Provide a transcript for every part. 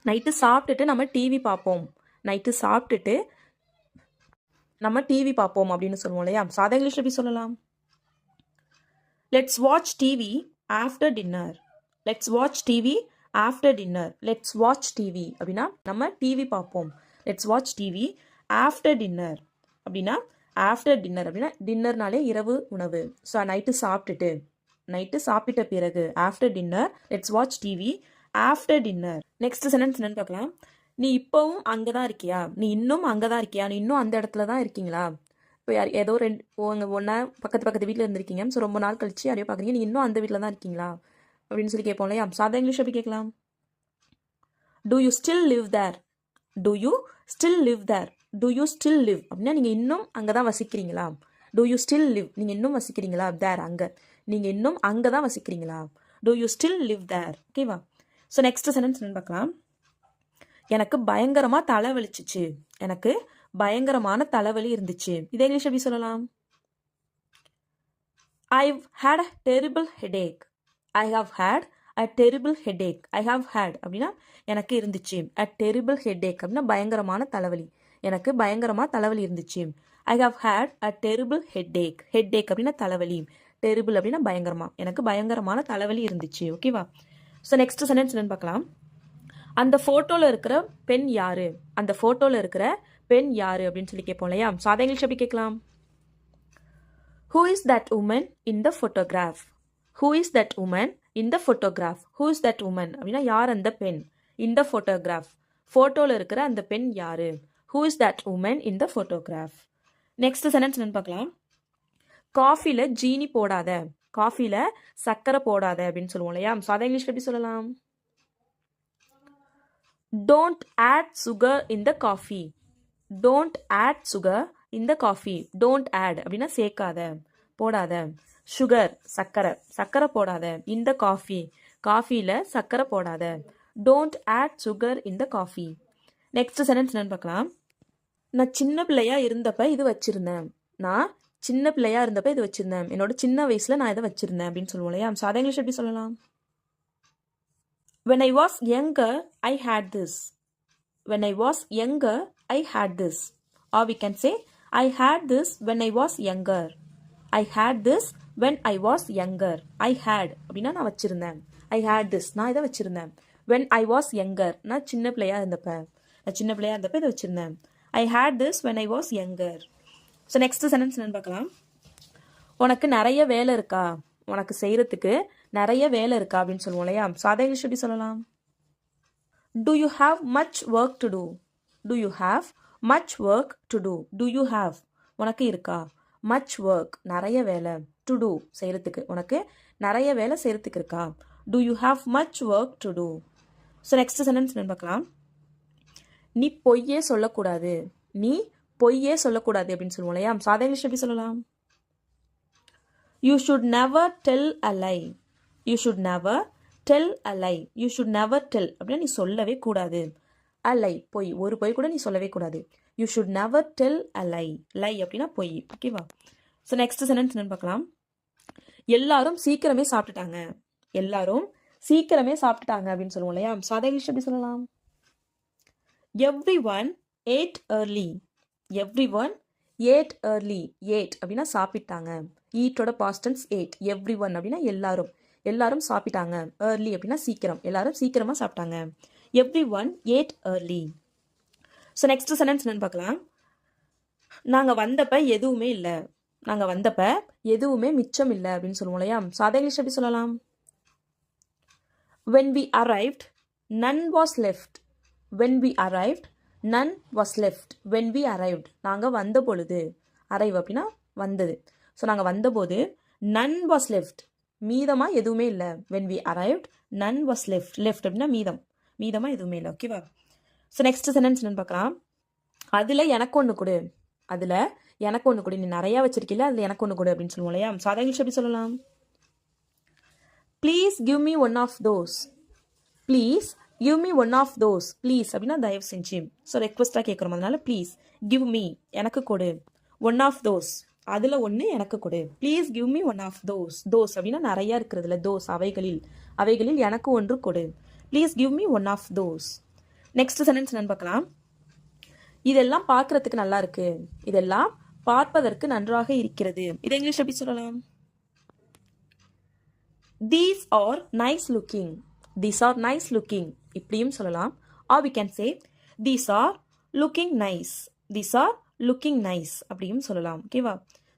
Night சாப்பிட்டுட்டு நம்ம TV பார்ப்போம். நைட்டு சாப்பிட்டுட்டு நம்ம டிவி பார்ப்போம் அப்படின்னு சொல்லுவோம் இல்லையா? சாதா இங்கிலீஷ் எப்படி சொல்லலாம்? Let's watch TV after dinner. Let's watch TV after dinner. Let's watch TV அப்படின்னா நம்ம டிவி பார்ப்போம். Let's watch TV after dinner அப்படின்னா ஆஃப்டர் டின்னர் அப்படின்னா டின்னர்னாலே இரவு உணவு. ஸோ நைட்டு சாப்பிட்ட பிறகு after dinner let's watch TV after dinner. Next sentence என்னன்னு பார்க்கலாம். நீ இப்போவும் அங்கே தான் இருக்கியா? நீ இன்னும் அங்கே தான் இருக்கியா? நீ இன்னும் அந்த இடத்துல தான் இருக்கீங்களா? இப்போ ஏதோ ஒன்றா பக்கத்து வீட்டில் இருந்திருக்கீங்க. ஸோ ரொம்ப நாள் கழிச்சு யாரையோ பார்க்குறீங்க. நீ இன்னும் அந்த வீட்டில் தான் இருக்கீங்களா அப்படின்னு சொல்லி கேட்போம் இல்லையா? சாதா இங்கிலீஷ் எப்படி கேட்கலாம்? Do you still live there? Do you still live there? Do you still live அப்படின்னா நீங்கள் இன்னும் அங்கே தான் வசிக்கிறீங்களா? டூ யூ ஸ்டில் லிவ் நீங்கள் இன்னும் வசிக்கிறீங்களா? தேர் அங்கே நீங்கள் இன்னும் அங்கே தான் வசிக்கிறீங்களா? Do you still live there? ஓகேவா? ஸோ நெக்ஸ்ட் சென்டென்ஸ் என்னன்னு பார்க்கலாம். எனக்கு பயங்கரமாக தலைவலிச்சிச்சு. எனக்கு பயங்கரமான தலைவலி இருந்துச்சு. இதே இங்கிலீஷ் எப்படி சொல்லலாம்? I've had a terrible headache. I have had a terrible headache. I have had அப்படின்னா எனக்கு இருந்துச்சு. A terrible headache அப்படின்னா பயங்கரமான தலைவலி. எனக்கு பயங்கரமாக தலைவலி இருந்துச்சு. I have had a terrible headache. Headache அப்படின்னா தலைவலி. Terrible அப்படின்னா பயங்கரமா. எனக்கு பயங்கரமான தலைவலி இருந்துச்சு. ஓகேவா? ஸோ நெக்ஸ்ட் சென்டென்ஸ் என்னன்னு பார்க்கலாம். அந்த ஃபோட்டோவில் இருக்கிற பெண் யாரு? அந்த ஃபோட்டோவில் இருக்கிற பெண் யாரு அப்படின்னு சொல்லி கேட்போம் இல்லையா? சாதா இங்கிலீஷ் எப்படி கேட்கலாம்? Who is that woman in the photograph? Who is that woman in the photograph? Who is that woman அப்படின்னா யார் அந்த பெண்? In the photograph. ஃபோட்டோவில் இருக்கிற அந்த பெண் யாரு? Who is that woman in the photograph? Next sentence என்னன்னு பார்க்கலாம். காஃபியில் ஜீனி போடாத, காஃபியில் சர்க்கரை போடாத அப்படின்னு சொல்லுவோம் இல்லையா? சாதா இங்கிலீஷ் எப்படி சொல்லலாம்? Don't add sugar in the coffee. Don't add sugar in the coffee. Don't add அப்படின்னா சேர்க்காத, போடாத. சுகர் சர்க்கரை போடாத. In the coffee காஃபியில் சர்க்கரை போடாத. Don't add sugar in the coffee. Next sentence என்னன்னு பார்க்கலாம். நான் சின்ன பிள்ளையா இருந்தப்ப இது வச்சிருந்தேன். நான் சின்ன பிள்ளையா இருந்தப்ப இது வச்சிருந்தேன். என்னோட சின்ன வயசுல நான் இதை வச்சிருந்தேன் அப்படின்னு சொல்லுவோம் இல்லையா? சாதா இங்கிலீஷ் எப்படி சொல்லலாம்? When I was younger, I had this. When I was younger, I had this. Or we can say, I had this when I was younger. I had this when I was younger. I had அப்படின்னா நான் வச்சிருந்தேன். I had this நான் இதை வச்சிருந்தேன். When I was younger நான் சின்ன பிள்ளையா இருந்தப்ப இதை வச்சிருந்தேன். I had this when I was younger. So next sentence என்னன்னு பார்க்கலாம். உனக்கு நிறைய வேலை இருக்கா? உனக்கு செய்கிறதுக்கு நிறைய வேலை இருக்கா அப்படின்னு சொல்லுவோம் இல்லையா? சாதா இங்கிலீஷ் எப்படி சொல்லலாம்? Do you have much work to do? Do you have much work to do? Do you have உனக்கு இருக்கா? Much work நிறைய வேலை. To do செய்கிறதுக்கு உனக்கு நிறைய வேலை செய்கிறதுக்கு இருக்கா? Do you have much work to do? So next sentence என்னன்னு பார்க்கலாம். நீ பொய்யே சொல்லக்கூடாது. நீ பொய்யே சொல்லக்கூடாது அப்படின்னு சொல்லுவோம் இல்லையா? சாதா இங்கிலீஷ் எப்படி சொல்லலாம்? You should never tell a lie. You should never tell a lie. You should never tell அப்படின்னா நீ சொல்லவே கூடாது. A lie பொய். ஒரு பொய் கூட நீ சொல்லவே கூடாது. You should never tell a lie. lie அப்படின்னா பொய். ஓகேவா? ஸோ நெக்ஸ்ட் சென்டென்ஸ் என்னன்னு பார்க்கலாம். எல்லாரும் சீக்கிரமே சாப்பிட்டுட்டாங்க. எல்லாரும் சீக்கிரமே சாப்பிட்டுட்டாங்க அப்படின்னு சொல்லுவோம் இல்லையா? சாதா இங்கிலீஷ் எப்படி சொல்லலாம்? Everyone ate early. Everyone ate early. ate அப்படின்னா சாப்பிட்டாங்க. ஈட்டோட பாஸ்ட் டென்ஸ் ate. everyone அப்படின்னா எல்லாரும் சாப்பிட்டாங்க. early அப்படின்னா சீக்கிரம். எல்லாரும் சீக்கிரமாக சாப்பிட்டாங்க. everyone ate early. So next sentence என்னன்னு பார்க்கலாம். நாங்கள் வந்தப்ப எதுவுமே இல்லை. நாங்கள் வந்தப்ப எதுவுமே மிச்சம் இல்லை அப்படின்னு சொல்லுவோம் இல்லையா? சாதா இங்கிலீஷ் எப்படி சொல்லலாம்? When we arrived, none was left. When we arrived, none was left. When we arrived நாங்கள் வந்த பொழுது. arrive அப்படின்னா வந்தது. ஸோ நாங்கள் வந்தபோது none was left மீதமாக எதுவுமே இல்லை. when we arrived, none was left. left அப்படின்னா மீதமாக எதுவுமே இல்லை. ஓகேவா? ஸோ நெக்ஸ்ட் சென்டென்ஸ் என்னன்னு பார்க்கலாம். அதில் எனக்கு ஒன்று கொடு. அதில் எனக்கு ஒன்று கொடு. நீ நிறையா வச்சிருக்கீல்ல, அதில் எனக்கு ஒன்று கொடு அப்படின்னு சொல்லுவோம் இல்லையா? சாதா இங்கிலீஷ் எப்படி சொல்லலாம்? Please give me one of those. Please give me one of those. Please அப்படின்னா தயவு செஞ்சு. ஸோ ரெக்வஸ்ட்டாக கேட்குறோம். அதனால ப்ளீஸ் கிவ் மீ எனக்கு கொடு. ஒன் ஆஃப் தோஸ் அதில் ஒன்று எனக்கு கொடு. Please give me one of those. Those அப்படின்னா நிறையா இருக்கிறதுல தோஸ் அவைகளில் எனக்கு ஒன்று கொடு. Please give me one of those. Next sentence என்னன்னு பார்க்கலாம். இதெல்லாம் பார்க்கறதுக்கு நல்லா இருக்கு, இதெல்லாம் பார்ப்பதற்கு நன்றாக இருக்கிறது. இது இங்கிலீஷ் எப்படி சொல்லலாம்? These are nice looking. These are nice looking. இப்படியும் சொல்லலாம். Or we can say these are looking nice. These are looking nice. அப்படியும் சொல்லலாம். ஓகேவா?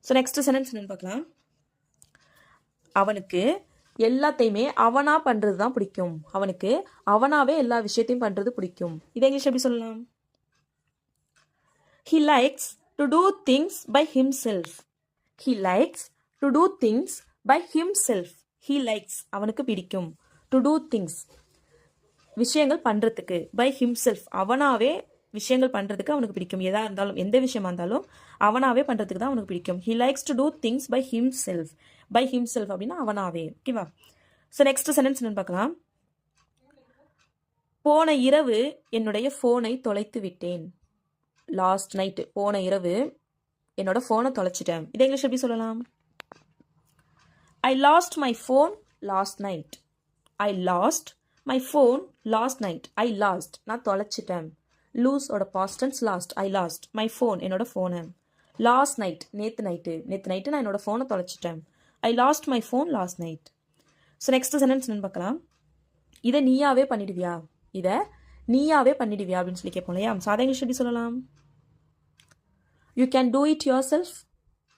ஸோ நெக்ஸ்ட் சென்டென்ஸ் என்னன்னு பார்க்கலாம். அவனுக்கு எல்லாத்தையுமே அவனா பண்றது தான் பிடிக்கும். அவனுக்கு அவனாவே எல்லா விஷயத்தையும் பண்றது பிடிக்கும். இதை இங்கிலீஷ் எப்படி சொல்லலாம்? He likes to do things by himself. He likes to do things by himself. He likes அவனுக்கு பிடிக்கும். To do things விஷயங்கள் பண்றதுக்கு. By himself அவனாவே விஷயங்கள் பண்றதுக்கு அவனுக்கு பிடிக்கும். எதா இருந்தாலும் எந்த விஷயமா இருந்தாலும் அவனாவே பண்றதுக்கு தான் அவனுக்கு பிடிக்கும். He likes to do things by himself. By himself அப்படின்னா அவனாவே. ஓகேவா? ஸோ நெக்ஸ்ட் சென்டென்ஸ் என்னன்னு பார்க்கலாம். போன இரவு என்னுடைய ஃபோனை தொலைத்து விட்டேன். லாஸ்ட் நைட் போன இரவு என்னோட ஃபோனை தொலைச்சிட்டேன். இதை இங்கிலீஷ் எப்படி சொல்லலாம்? I lost my phone last night. I lost my phone last night. I lost நான் தொலைச்சிட்டேன். lose ஓட past tense last. I lost my phone என்னோட ஃபோனை. last night நேத்து நைட்டு நான் என்னோட ஃபோனை தொலைச்சிட்டேன். I lost my phone last night. So next sentence என்னன்னு பார்க்கலாம். இதை நீயாவே பண்ணிடுவியா அப்படின்னு சொல்லி கேட்போம் இல்லையா? சாதா இங்கிலீஷ் எப்படி சொல்லலாம்? You can do it yourself.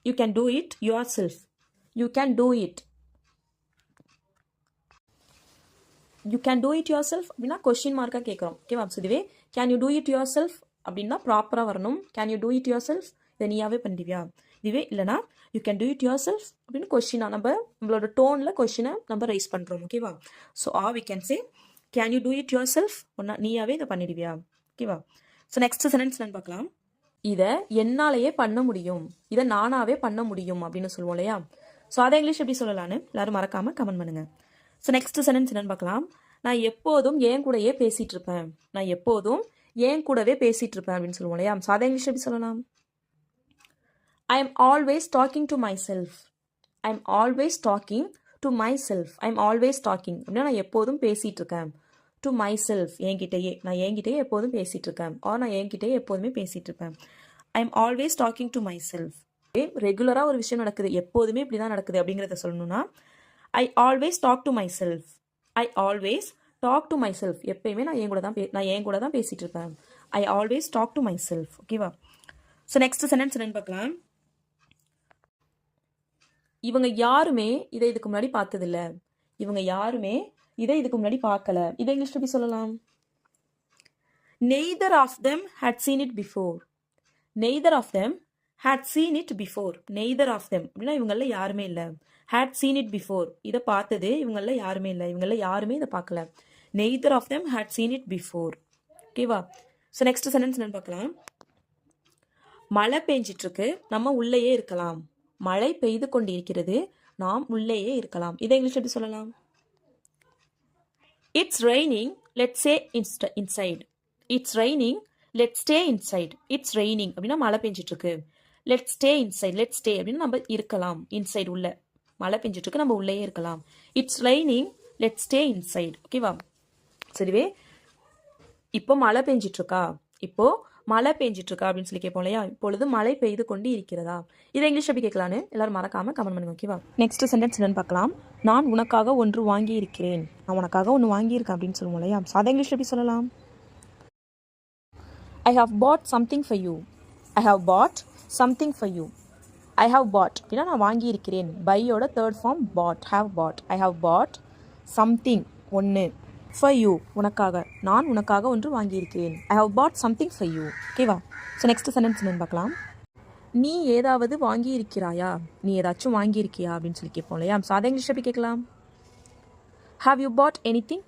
You can do it yourself. You can do it. You can do it yourself அப்படின்னா கொஸ்டின் மார்க்காக கேட்குறோம். ஓகேவா? ஸோ இதுவே can you do it yourself அப்படின்னா ப்ராப்பராக வரணும். Can you do it yourself இதை நீயாவே பண்ணிடுவியா? இதுவே இல்லைனா you can do it yourself அப்படின்னு கொஸ்டினாக நம்மளோட டோனில் கொஸ்டினை நம்ம ரைஸ் பண்ணுறோம். ஓகேவா? So we can say can you do it yourself நீயாவே இதை பண்ணிடுவியா? ஓகேவா? ஸோ நெக்ஸ்ட் சென்டென்ஸ் என்னன்னு பார்க்கலாம். இதை என்னாலேயே பண்ண முடியும், இதை நானாவே பண்ண முடியும் அப்படின்னு சொல்லுவோம் இல்லையா? ஸோ அதை இங்கிலீஷ் எப்படி சொல்லலான்னு எல்லாரும் மறக்காம கமெண்ட் பண்ணுங்க. ஸோ நெக்ஸ்ட் சென்டென்ஸ் என்னன்னு பார்க்கலாம். நான் எப்போதும் என் கூடவே பேசிட்டு இருப்பேன் அப்படின்னு சொல்லுவோம் இல்லையா? ஸோ அதை இங்கிலீஷ் எப்படி சொல்லலாம்? I am always talking to myself. I am always talking to myself. I am always talking அப்படின்னா நான் எப்போதும் பேசிட்டு இருக்கேன். டு மை செல்ஃப் நான் என்கிட்டயே எப்போதும் பேசிட்டு இருக்கேன். ஆர் நான் என்கிட்டயே எப்போதுமே பேசிட்டு இருப்பேன். I am always talking to my self. ரெகுலராக ஒரு விஷயம் நடக்குது, எப்போதுமே இப்படி தான் நடக்குது அப்படிங்கிறத சொல்லணும்னா I always talk to myself. I always talk to myself. எப்பயுமே நான் என் கூட தான் பேசிட்டு இருப்பேன். I always talk to myself. ஓகேவா? ஸோ நெக்ஸ்ட் சென்டென்ஸ் என்னன்னு பார்க்கலாம். இவங்க யாருமே இதை இதுக்கு முன்னாடி பார்த்ததில்ல. இவங்க யாருமே இதை இதுக்கு முன்னாடி பார்க்கல. இதை இங்கிலீஷ் எப்படி சொல்லலாம்? Neither of them had seen it before. Neither of them had seen it before. Neither of them அப்படின்னா இவங்கள யாருமே இல்லை. had seen it before இதை பார்த்தது இவங்கள யாருமே இல்லை. இவங்கள யாருமே இதை பார்க்கல. Neither of them had seen it before. ஓகேவா? ஸோ நெக்ஸ்ட் சென்டென்ஸ் என்னன்னு பார்க்கலாம். மழை பெஞ்சிட்டு இருக்கு, நம்ம உள்ளேயே இருக்கலாம். மழை பெய்து கொண்டிருக்கிறது, நாம் உள்ளேயே இருக்கலாம். இதை இங்கிலீஷ் எப்படி சொல்லலாம்? It's raining, let's stay inside. It's raining, let's stay inside. It's raining அப்படின்னா மழை பெஞ்சிட்டு இருக்கு. Let's stay inside. Let's stay அப்படின்னா நம்ம இருக்கலாம். இன்சைட் உள்ள மழை பெஞ்சிட்டு இருக்கு, நம்ம உள்ளேயே இருக்கலாம். It's raining, let's stay inside. ஓகேவா? சரிவே இப்போ மழை பெஞ்சிட்டு இருக்கா அப்படின்னு சொல்லி கேட்போம் இல்லையா? இப்பொழுது மழை பெய்து கொண்டு இருக்கிறதா? இதை இங்கிலீஷ் எப்படி கேட்கலான்னு எல்லாரும் மறக்காம கமெண்ட் பண்ணுங்க. ஓகேவா? நெக்ஸ்ட் சென்டென்ஸ் என்னன்னு பார்க்கலாம். நான் உனக்காக ஒன்று வாங்கி இருக்கிறேன். நான் உனக்காக ஒன்று வாங்கியிருக்கேன் அப்படின்னு சொல்லுவோம் இல்லையா? அதை இங்கிலீஷ் எப்படி சொல்லலாம்? I have bought something for you. I have bought something for you. I have bought அப்படின்னா நான் வாங்கி இருக்கிறேன். பையோட third form bought. have bought. I have bought something ஒன்று for you உனக்காக. நான் உனக்காக ஒன்று வாங்கியிருக்கிறேன். I have bought something for you. ஓகேவா? ஸோ நெக்ஸ்ட் சென்டென்ஸ் என்னன்னு பார்க்கலாம். நீ ஏதாவது வாங்கி இருக்கிறாயா? நீ ஏதாச்சும் வாங்கியிருக்கியா அப்படின்னு சொல்லி கேட்போம் இல்லையா? ஸோ அதை இங்கிலீஷ் எப்படி கேட்கலாம்? Have you bought anything?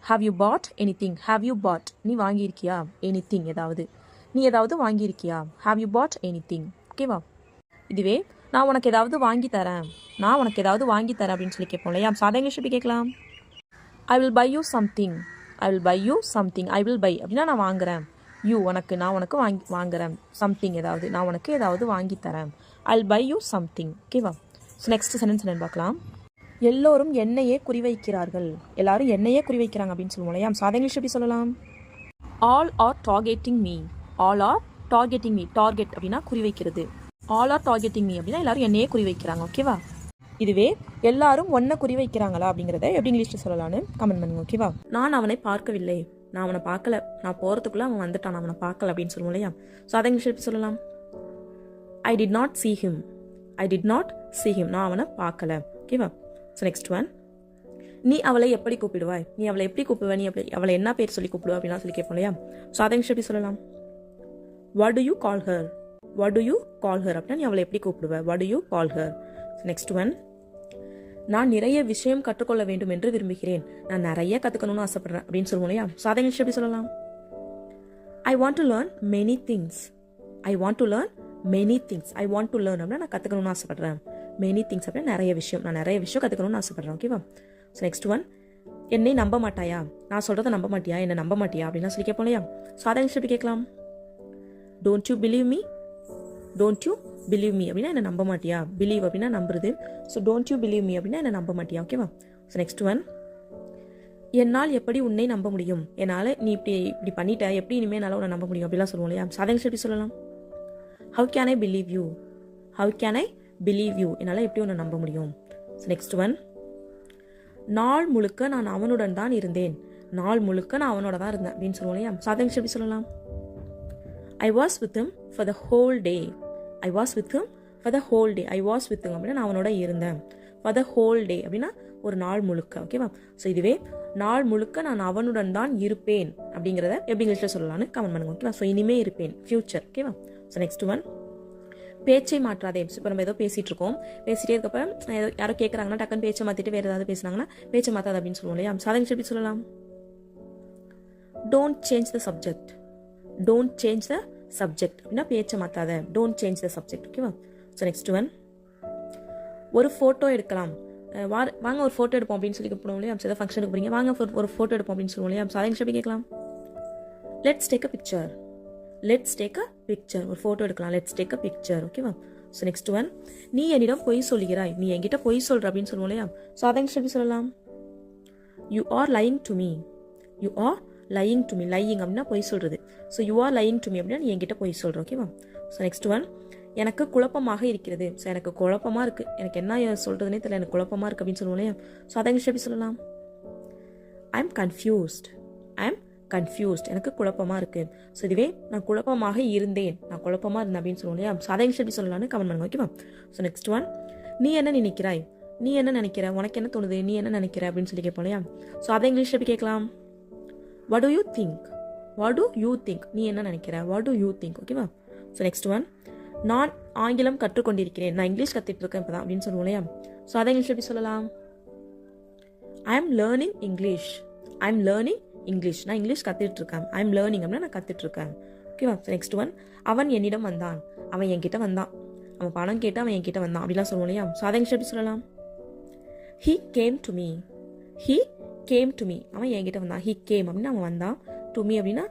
Have you bought anything? Have you bought நீ வாங்கியிருக்கியா? anything நீ ஏதாவது வாங்கியிருக்கியா? Have you bought anything? ஓகேவா? இதுவே நான் உனக்கு ஏதாவது வாங்கி தரேன் அப்படின்னு சொல்லி கேட்போம் இல்லையா? ஸோ அதை இங்கிலீஷ் எப்படி கேட்கலாம்? I will buy you something. I will buy you something. I will buy அப்படின்னா நான் வாங்குறேன். நான் உனக்கு வாங்குறேன். சம்திங் நான் உனக்கு ஏதாவது வாங்கி தரேன். I'll buy you something. ஓகேவா? ஸோ நெக்ஸ்ட் சென்டென்ஸ் என்னன்னு பார்க்கலாம். எல்லோரும் என்னையே குறிவைக்கிறார்கள். எல்லாரும் என்னையே குறிவைக்கிறாங்க அப்படின்னு சொல்லுவோம் இல்லையா? ஸோ அதை இங்கிலீஷ் எப்படி சொல்லலாம்? All R targeting me. All R targeting me. Target அப்படின்னா குறிவைக்கிறது. ஆல் ஆர் டார்கெட்டிங் மீ அப்படின்னா எல்லாரும் என்னையே குறிவைக்கிறாங்க. ஓகேவா? இதுவே எல்லாரும் ஒன்றை குறிவைக்கிறாங்களா அப்படிங்கிறத எப்படி இங்கிலீஷில் சொல்லலாம்னு கமெண்ட் பண்ணுங்க. ஓகேவா? நான் அவனை பார்க்கவில்லை. நான் அவனை பார்க்கல. நான் போகிறதுக்குள்ளே அவன் வந்துட்டான். நான் அவனை பார்க்கல அப்படின்னு சொல்லுவோம் இல்லையா? ஸோ அதை இங்கிலீஷில் எப்படி சொல்லலாம்? I did not see him. I did not see him. நான் அவனை பார்க்கல. ஓகேவா? So next one. நீ அவளை எப்படி கூப்பிடுவாய்? நீ அவளை எப்படி கூப்பிடுவ? நீ அவளை என்ன பேர் சொல்லி கூப்பிடுவா அப்படின்னா சொல்லி கேட்போம் இல்லையா? ஸோ அதை இங்கிலீஷ் எப்படி சொல்லலாம்? What do you call her? What do you call her அப்படின்னா நீ அவளை எப்படி கூப்பிடுவ? What do you call her? Next one. நான் நிறைய விஷயம் கற்றுக்கொள்ள வேண்டும் என்று விரும்புகிறேன். நான் நிறைய கற்றுக்கணும்னு ஆசைப்படுறேன் அப்படின்னு சொல்லுவோம் இல்லையா? ஸோ அதை இங்கிலீஷ் எப்படி சொல்லலாம்? I want to learn many things. I want to learn many things. I want to learn அப்படின்னா நான் கற்றுக்கணும்னு ஆசைப்படுறேன். மெனி திங்ஸ் அப்படின்னா நிறைய விஷயம். நான் நிறைய விஷயம் கற்றுக்கணும்னு ஆசைப்படுறேன். ஓகேவா? So next one. என்னை நம்ப மாட்டாயா? நான் சொல்கிறத நம்ப மாட்டியா? என்னை நம்ப மாட்டியா அப்படின்னா சொல்லி கேட்போம் இல்லையா? ஸோ அதை எப்படி கேட்கலாம்? Don't you believe me. Don't you believe me அப்படின்னா என்ன நம்ப மாட்டியா? பிலீவ் அப்படின்னா நம்புறது. So don't you believe me அப்படின்னா என்ன நம்ப மாட்டியா? ஓகேவா? So next one. என்னால் எப்படி உன்னை நம்ப முடியும்? என்னால் நீ இப்படி பண்ணிட்ட, எப்படி இனிமேல் என்னால் உன்னை நம்ப முடியும் அப்படிலாம் சொல்லுவோம் இல்லையா? ஸோ அதை எப்படி சொல்லலாம்? How can I believe you. How can I believe you. என்னால் எப்படி உன்னை நம்ப முடியும்? So next one. நாள் முழுக்க நான் அவனுடன் தான் இருந்தேன். நாள் முழுக்க நான் அவனோட தான் இருந்தேன் அப்படின்னு சொல்லுவோம் இல்லையா? ஸோ அதை எப்படி சொல்லலாம்? I was with him for the whole day. I was with him for the whole day. I was with him அப்படின்னா நான் அவனோட இருந்தேன். for the whole day அப்படின்னா ஒரு நாள் முழுக்க. ஓகேவா? ஸோ இதுவே நாள் முழுக்க நான் அவனுடன் தான் இருப்பேன் அப்படிங்கிறத எப்படி இங்கிலீஷில் சொல்லலாம்னு கமெண்ட் பண்ணுங்க. ஓகேவா? ஸோ இனிமே இருப்பேன், ஃபியூச்சர். ஓகேவா? So next one. பேச்சை மாற்றாதே. இப்போ நம்ம ஏதோ பேசிகிட்டு இருக்கோம், பேசிகிட்டே இருக்கப்ப யாரோ கேட்குறாங்கன்னா டக்குன்னு பேச்சை மாற்றிட்டு வேறு ஏதாவது பேசுனாங்கன்னா பேச்சை மாற்றாது அப்படின்னு சொல்லுவோம் இல்லையா? ஸோ அதை எப்படி சொல்லலாம்? Don't change the subject. Don't change the subject அப்படின்னா பேச்சை மாற்றாத. Don't change the subject. ஓகேவா? So next one. ஒரு ஃபோட்டோ எடுக்கலாம். வாங்க ஒரு ஃபோட்டோ எடுப்போம் அப்படின்னு சொல்லி போடுவோம் இல்லையா? ஏதாவது ஃபங்க்ஷனுக்கு போறீங்க, வாங்க ஒரு ஃபோட்டோ எடுப்போம் அப்படின்னு சொல்லுவோம் இல்லையா? ஸோ அதை எப்படி கேட்கலாம்? Let's take a picture. Let's take a picture. ஒரு ஃபோட்டோ எடுக்கலாம். Let's take a picture. ஓகேவா? So next one. நீ என்னிடம் பொய் சொல்கிறாய். நீ என்கிட்ட பொய் சொல்ற அப்படின்னு சொல்லுவோம் இல்லையா? ஸோ அதை எப்படி சொல்லலாம்? You R lying to me. You are lying to me. Lying அப்படின்னா பொய் சொல்றது. So you are lying to me அப்படின்னா நீ என்கிட்ட பொய் சொல்ற. ஓகேவா? So next one. எனக்கு குழப்பமாக இருக்கிறது. ஸோ எனக்கு குழப்பமாக இருக்குது, எனக்கு என்ன சொல்கிறதுனே தெரியல, எனக்கு குழப்பமாக இருக்குது அப்படின்னு சொல்லுவோம் இல்லையா? ஸோ அதை எப்படி சொல்லலாம்? I am confused. I am confused. எனக்கு குழப்பமாக இருக்குது. ஸோ இதுவே நான் குழப்பமாக இருந்தேன், நான் குழப்பமாக இருந்தேன் அப்படின்னு சொல்லுவோம் இல்லையா? ஸோ அதை எப்படி சொல்லலாம்னு கமெண்ட் பண்ணுங்க. ஓகேவா? So next one. நீ என்ன நினைக்கிறாய். நீ என்ன நினைக்கிற, உனக்கு என்ன தோணுது, நீ என்ன நினைக்கிற அப்படின்னு சொல்லி கேட்போம் இல்லையா? ஸோ அதை இங்கிலீஷ் எப்படி கேட்கலாம்? What do you think. What do you think. நீ என்ன நினைக்கிற, வாட் டு யூ திங்க். ஓகேவா? So next one. நான் ஆங்கிலம் கற்றுக்கொண்டிருக்கிறேன். நான் இங்கிலீஷ் கற்றுட்டு இருக்கேன் இப்போ தான் அப்படின்னு சொல்லுவோம் இல்லையா? ஸோ அதை இங்கிலீஷ் எப்படி சொல்லலாம்? I am learning English. I am learning English. நான் இங்கிலீஷ் கற்றுட்டு இருக்கேன். ஐ எம் லேர்னிங் அப்படின்னா நான் கற்றுட்டு இருக்கேன். ஓகேவா? Next one. அவன் என்னிடம் வந்தான். அவன் என்கிட்ட வந்தான். அவன் பணம் கேட்டு அவன் என்கிட்ட வந்தான் அப்படிலாம் சொல்லுவோம் இல்லையா? ஸோ அதை இங்கிலீஷ் எப்படி சொல்லலாம்? He came to me. He came to me. அவன் என்கிட்ட வந்தான். ஹீ கேம் அப்படின்னா அவன் வந்தான். டு மீ அப்படின்னா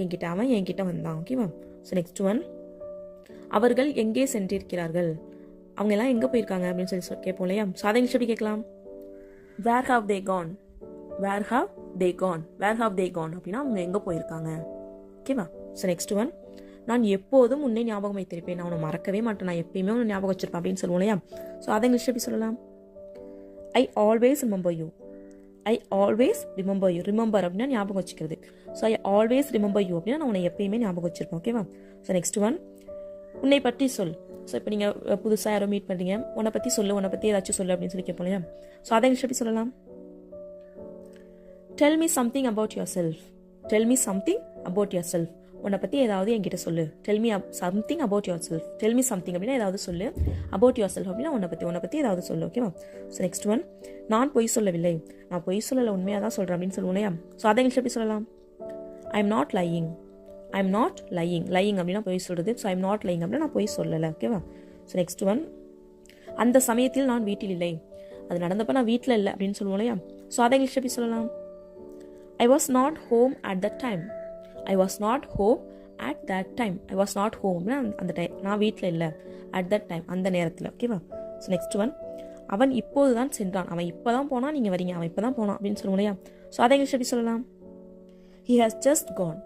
என்கிட்ட, அவன் என்கிட்ட வந்தான். ஓகேவா? So next one. அவர்கள் எங்கே சென்றிருக்கிறார்கள். அவங்க எல்லாம் எங்கே போயிருக்காங்க அப்படின்னு சொல்லி கேட்போம் இல்லையா? ஸோ அதை எப்படி கேட்கலாம்? Where have they gone. Where have they gone. Where have they gone அப்படின்னா அவங்க எங்கே போயிருக்காங்க. ஓகேவா? So next one. நான் எப்போதும் உன்னை ஞாபகம் வைத்திருப்பேன். நான் உன்னை மறக்கவே மாட்டேன், நான் எப்பயுமே உன்னை ஞாபகம் வச்சிருப்பேன் அப்படின்னு சொல்லுவோம் இல்லையா? ஸோ அதை இங்கிலீஷ் எப்படி சொல்லலாம்? I always remember you. I always remember you. Remember அப்படின்னா ஞாபகம் வச்சுக்கிறது. So I always remember you அப்படின்னா நான் உன்னை எப்பயுமே ஞாபகம் வச்சிருப்பேன். ஓகேவா? So next one. உன்னை பற்றி சொல். ஸோ இப்போ நீங்கள் புதுசாக யாரோ மீட் பண்ணுறீங்க, உன்னை பற்றி சொல்லு, உன்னை பற்றி ஏதாச்சும் சொல்லு அப்படின்னு சொல்லி கேட்போம் இல்லையா? ஸோ அதை எப்படி சொல்லலாம்? Tell me something about your self. Tell me something about your self. உன்னை பற்றி ஏதாவது என்கிட்ட சொல்லு. Tell me something about your self. Tell me something அப்படின்னா ஏதாவது சொல்லு. அபவுட் யுவர் செல்ஃப் அப்படின்னா உன்னை பற்றி ஏதாவது சொல்லு. ஓகேவா? So next one. நான் பொய் சொல்லவில்லை. நான் பொய் சொல்லலை, உண்மையாக தான் சொல்கிறேன் அப்படின்னு சொல்லுவோம் இல்லையா? ஸோ அதை எப்படி சொல்லலாம்? I am not lying. I am not lying. Lying அப்படின்னா பொய் சொல்கிறது. So I am not lying அப்படின்னா நான் பொய் சொல்லலை. ஓகேவா? So next one. அந்த சமயத்தில் நான் வீட்டில் இல்லை. அது நடந்தப்போ நான் வீட்டில் இல்லை அப்படின்னு சொல்லுவோம் இல்லையா? ஸோ அதை இங்கிலீஷ் எப்படி சொல்லலாம்? I was not home at that time. I was not home at that time. I was not home அப்படின்னா அந்த டைம், நான் வீட்டில் இல்லை. அட் தட் டைம், அந்த நேரத்தில். ஓகேவா? So next one. அவன் இப்போது தான் சென்றான். அவன் இப்போ தான் போனான், நீங்கள் வரீங்க. அவன் இப்போ தான் போனான் அப்படின்னு சொல்லுவோம் இல்லையா? ஸோ அதை இங்கிலீஷ் எப்படி சொல்லலாம்? He has just gone.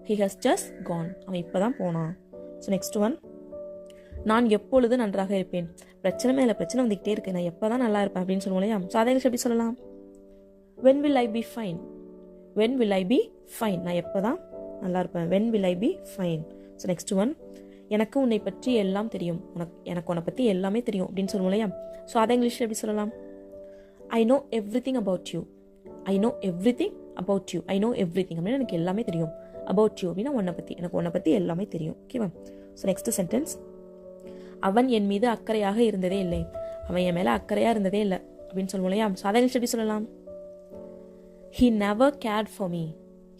he has just gone. அவன் இப்போ தான் போனான். ஸோ நெக்ஸ்ட் ஒன், நான் எப்பொழுது நன்றாக இருப்பேன். பிரச்சனை மேலே பிரச்சனை வந்துக்கிட்டே இருக்கு, நான் எப்போ தான் நல்லா இருப்பேன் அப்படின்னு சொல்லுவோம் இல்லையா? ஸோ அதை எப்படி சொல்லலாம்? when will I be fine? when will I be fine? நான் எப்போ தான் நல்லா இருப்பேன். when will I be fine? So next one, எனக்கு உன்னை பற்றி எல்லாம் தெரியும். எனக்கு உன்னை பற்றி எல்லாமே தெரியும் அப்படின்னு சொல்லுவோம் இல்லையா? ஸோ அதை இங்கிலீஷில் எப்படி சொல்லலாம்? I know everything about you. I know everything about you. I know everything அப்படின்னா எனக்கு எல்லாமே தெரியும். about you அப்படின்னா உன்னை பற்றி, எனக்கு உன்னை பற்றி எல்லாமே தெரியும். ஓகேவா? ஸோ நெக்ஸ்ட் சென்டென்ஸ், அவன் என் மீது அக்கறையாக இருந்ததே இல்லை. அவன் என் மேலே அக்கறையாக இருந்ததே இல்லை அப்படின்னு சொல்லுவோம் இல்லையா? ஸோ அதை இங்கிலீஷ் எப்படி சொல்லலாம்? he never cared for me.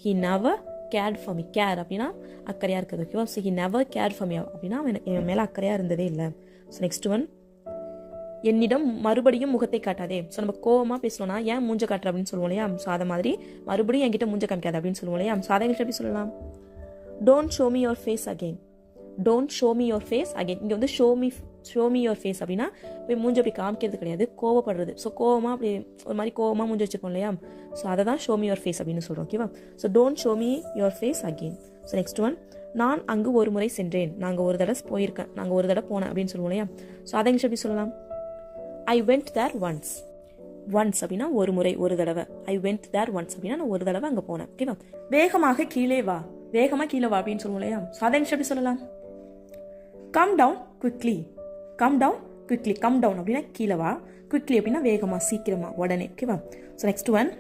he never cared for me. care அப்படின்னா அக்கறையாக இருக்கிறது. ஓகேவா? So he never cared for me அப்படின்னா அவன் என் மேலே அக்கறையாக இருந்ததே இல்லை. ஸோ நெக்ஸ்ட் ஒன், என்னிடம் மறுபடியும் முகத்தை காட்டாதே. ஸோ நம்ம கோவமாக பேசணும்னா ஏன் மூஞ்ச காட்டுற அப்படின்னு சொல்லுவோம் இல்லையா? ஸோ அதை மாதிரி மறுபடியும் என்கிட்ட மூஞ்ச காமிக்காது அப்படின்னு சொல்லுவோம் இல்லையா? ஸோ அதை எப்படி சொல்லலாம்? Don't show me your face again. Don't show me your face again. இங்கே வந்து ஷோ மீ யுவர் ஃபேஸ் அப்படின்னா போய் மூஞ்சி அப்படி காமிக்கிறது கிடையாது, கோவப்படுறது. ஸோ கோவமாக அப்படி ஒரு மாதிரி கோவமாக மூஞ்சி வச்சுருப்போம் இல்லையா? ஸோ அதை தான் ஷோ மீ யுவர் ஃபேஸ் அப்படின்னு சொல்கிறோம். ஓகேவா? So don't show me your face again. So next one, நான் அங்கு ஒரு முறை சென்றேன். நாங்கள் ஒரு தடவை போயிருக்கேன், நாங்கள் ஒரு தடவை போனேன் அப்படின்னு சொல்லுவோம் இல்லையா? ஸோ அதை எப்படி சொல்லலாம்? I went there once. once அப்படின்னா ஒரு முறை, ஒரு தடவை. I went there once அப்படின்னா நான் ஒரு தடவை அங்கே போனேன். ஓகேவா? வேகமாக கீழே வா, வேகமாக கீழே வா அப்படின்னு சொல்லுவோம் இல்லையா? ஸோ அதை எப்படி சொல்லலாம்? Come down quickly. Come down quickly. Come down அப்படின்னா கீழே வா, குவிக்லி அப்படின்னா வேகமாக, சீக்கிரமாக, உடனே. ஓகேவா? ஸோ நெக்ஸ்ட் ஒன்,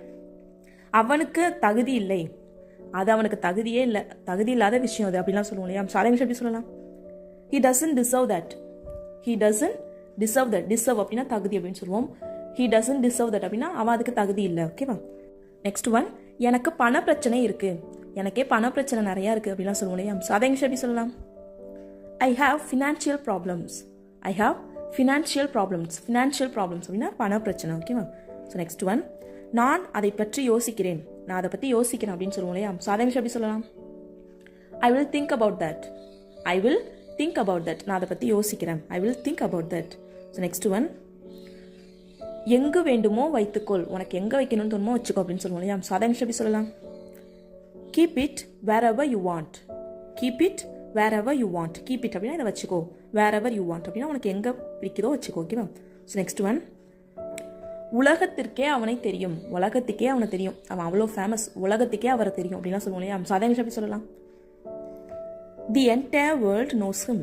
அவனுக்கு தகுதி இல்லை. அது அவனுக்கு தகுதியே இல்லை, தகுதி இல்லாத விஷயம் அது அப்படிலாம் சொல்லுவோம் இல்லையா? ஸோ அதை எப்படி சொல்லலாம்? he doesn't deserve that. he doesn't deserve that. deserve அப்படின்னா தகுதி அப்படின்னு சொல்லுவோம். he doesn't deserve that அப்படின்னா அவன் அதுக்கு தகுதி இல்லை. ஓகேவா? நெக்ஸ்ட் ஒன், எனக்கு பண பிரச்சனை இருக்கு. எனக்கே பண பிரச்சனை நிறையா இருக்குது அப்படிலாம் சொல்லுவோம் இல்லையா? ஸோ அதை எப்படி சொல்லலாம்? I have financial problems. I have financial problems. financial problems அப்படின்னா பண பிரச்சனை. ஓகேவா? ஸோ நெக்ஸ்ட் ஒன், நான் அதை பற்றி யோசிக்கிறேன். நான் அதை பற்றி யோசிக்கிறேன் அப்படின்னு சொல்லுவோம் இல்லையா? ஸோ அதை எப்படி சொல்லலாம்? I will think about that. I will think about that. நான் அதை பற்றி யோசிக்கிறேன். I will think about that. So next one, எங்கு வேண்டுமோ வைத்துக்கொள். உனக்கு எங்கே வைக்கணும்னு தோணுமோ வச்சுக்கோ அப்படின்னு சொல்லுவோம் இல்லையா? ஸோ அதை எப்படி சொல்லலாம்? Keep it wherever you want. Keep it wherever you want. Keep it அப்படின்னா இதை வச்சுக்கோ. wherever you want அப்படின்னா உனக்கு எங்கே பிடிக்குதோ வச்சுக்கோ. ஓகேவா? ஸோ நெக்ஸ்ட் ஒன், உலகத்திற்கே அவனை தெரியும். உலகத்துக்கே அவனை தெரியும், அவன் அவ்வளோ ஃபேமஸ், உலகத்துக்கே அவரை தெரியும் அப்படின்லாம் சொல்லுவோம் இல்லையா? ஸோ அதை எப்படி சொல்லலாம்? The entire world knows him.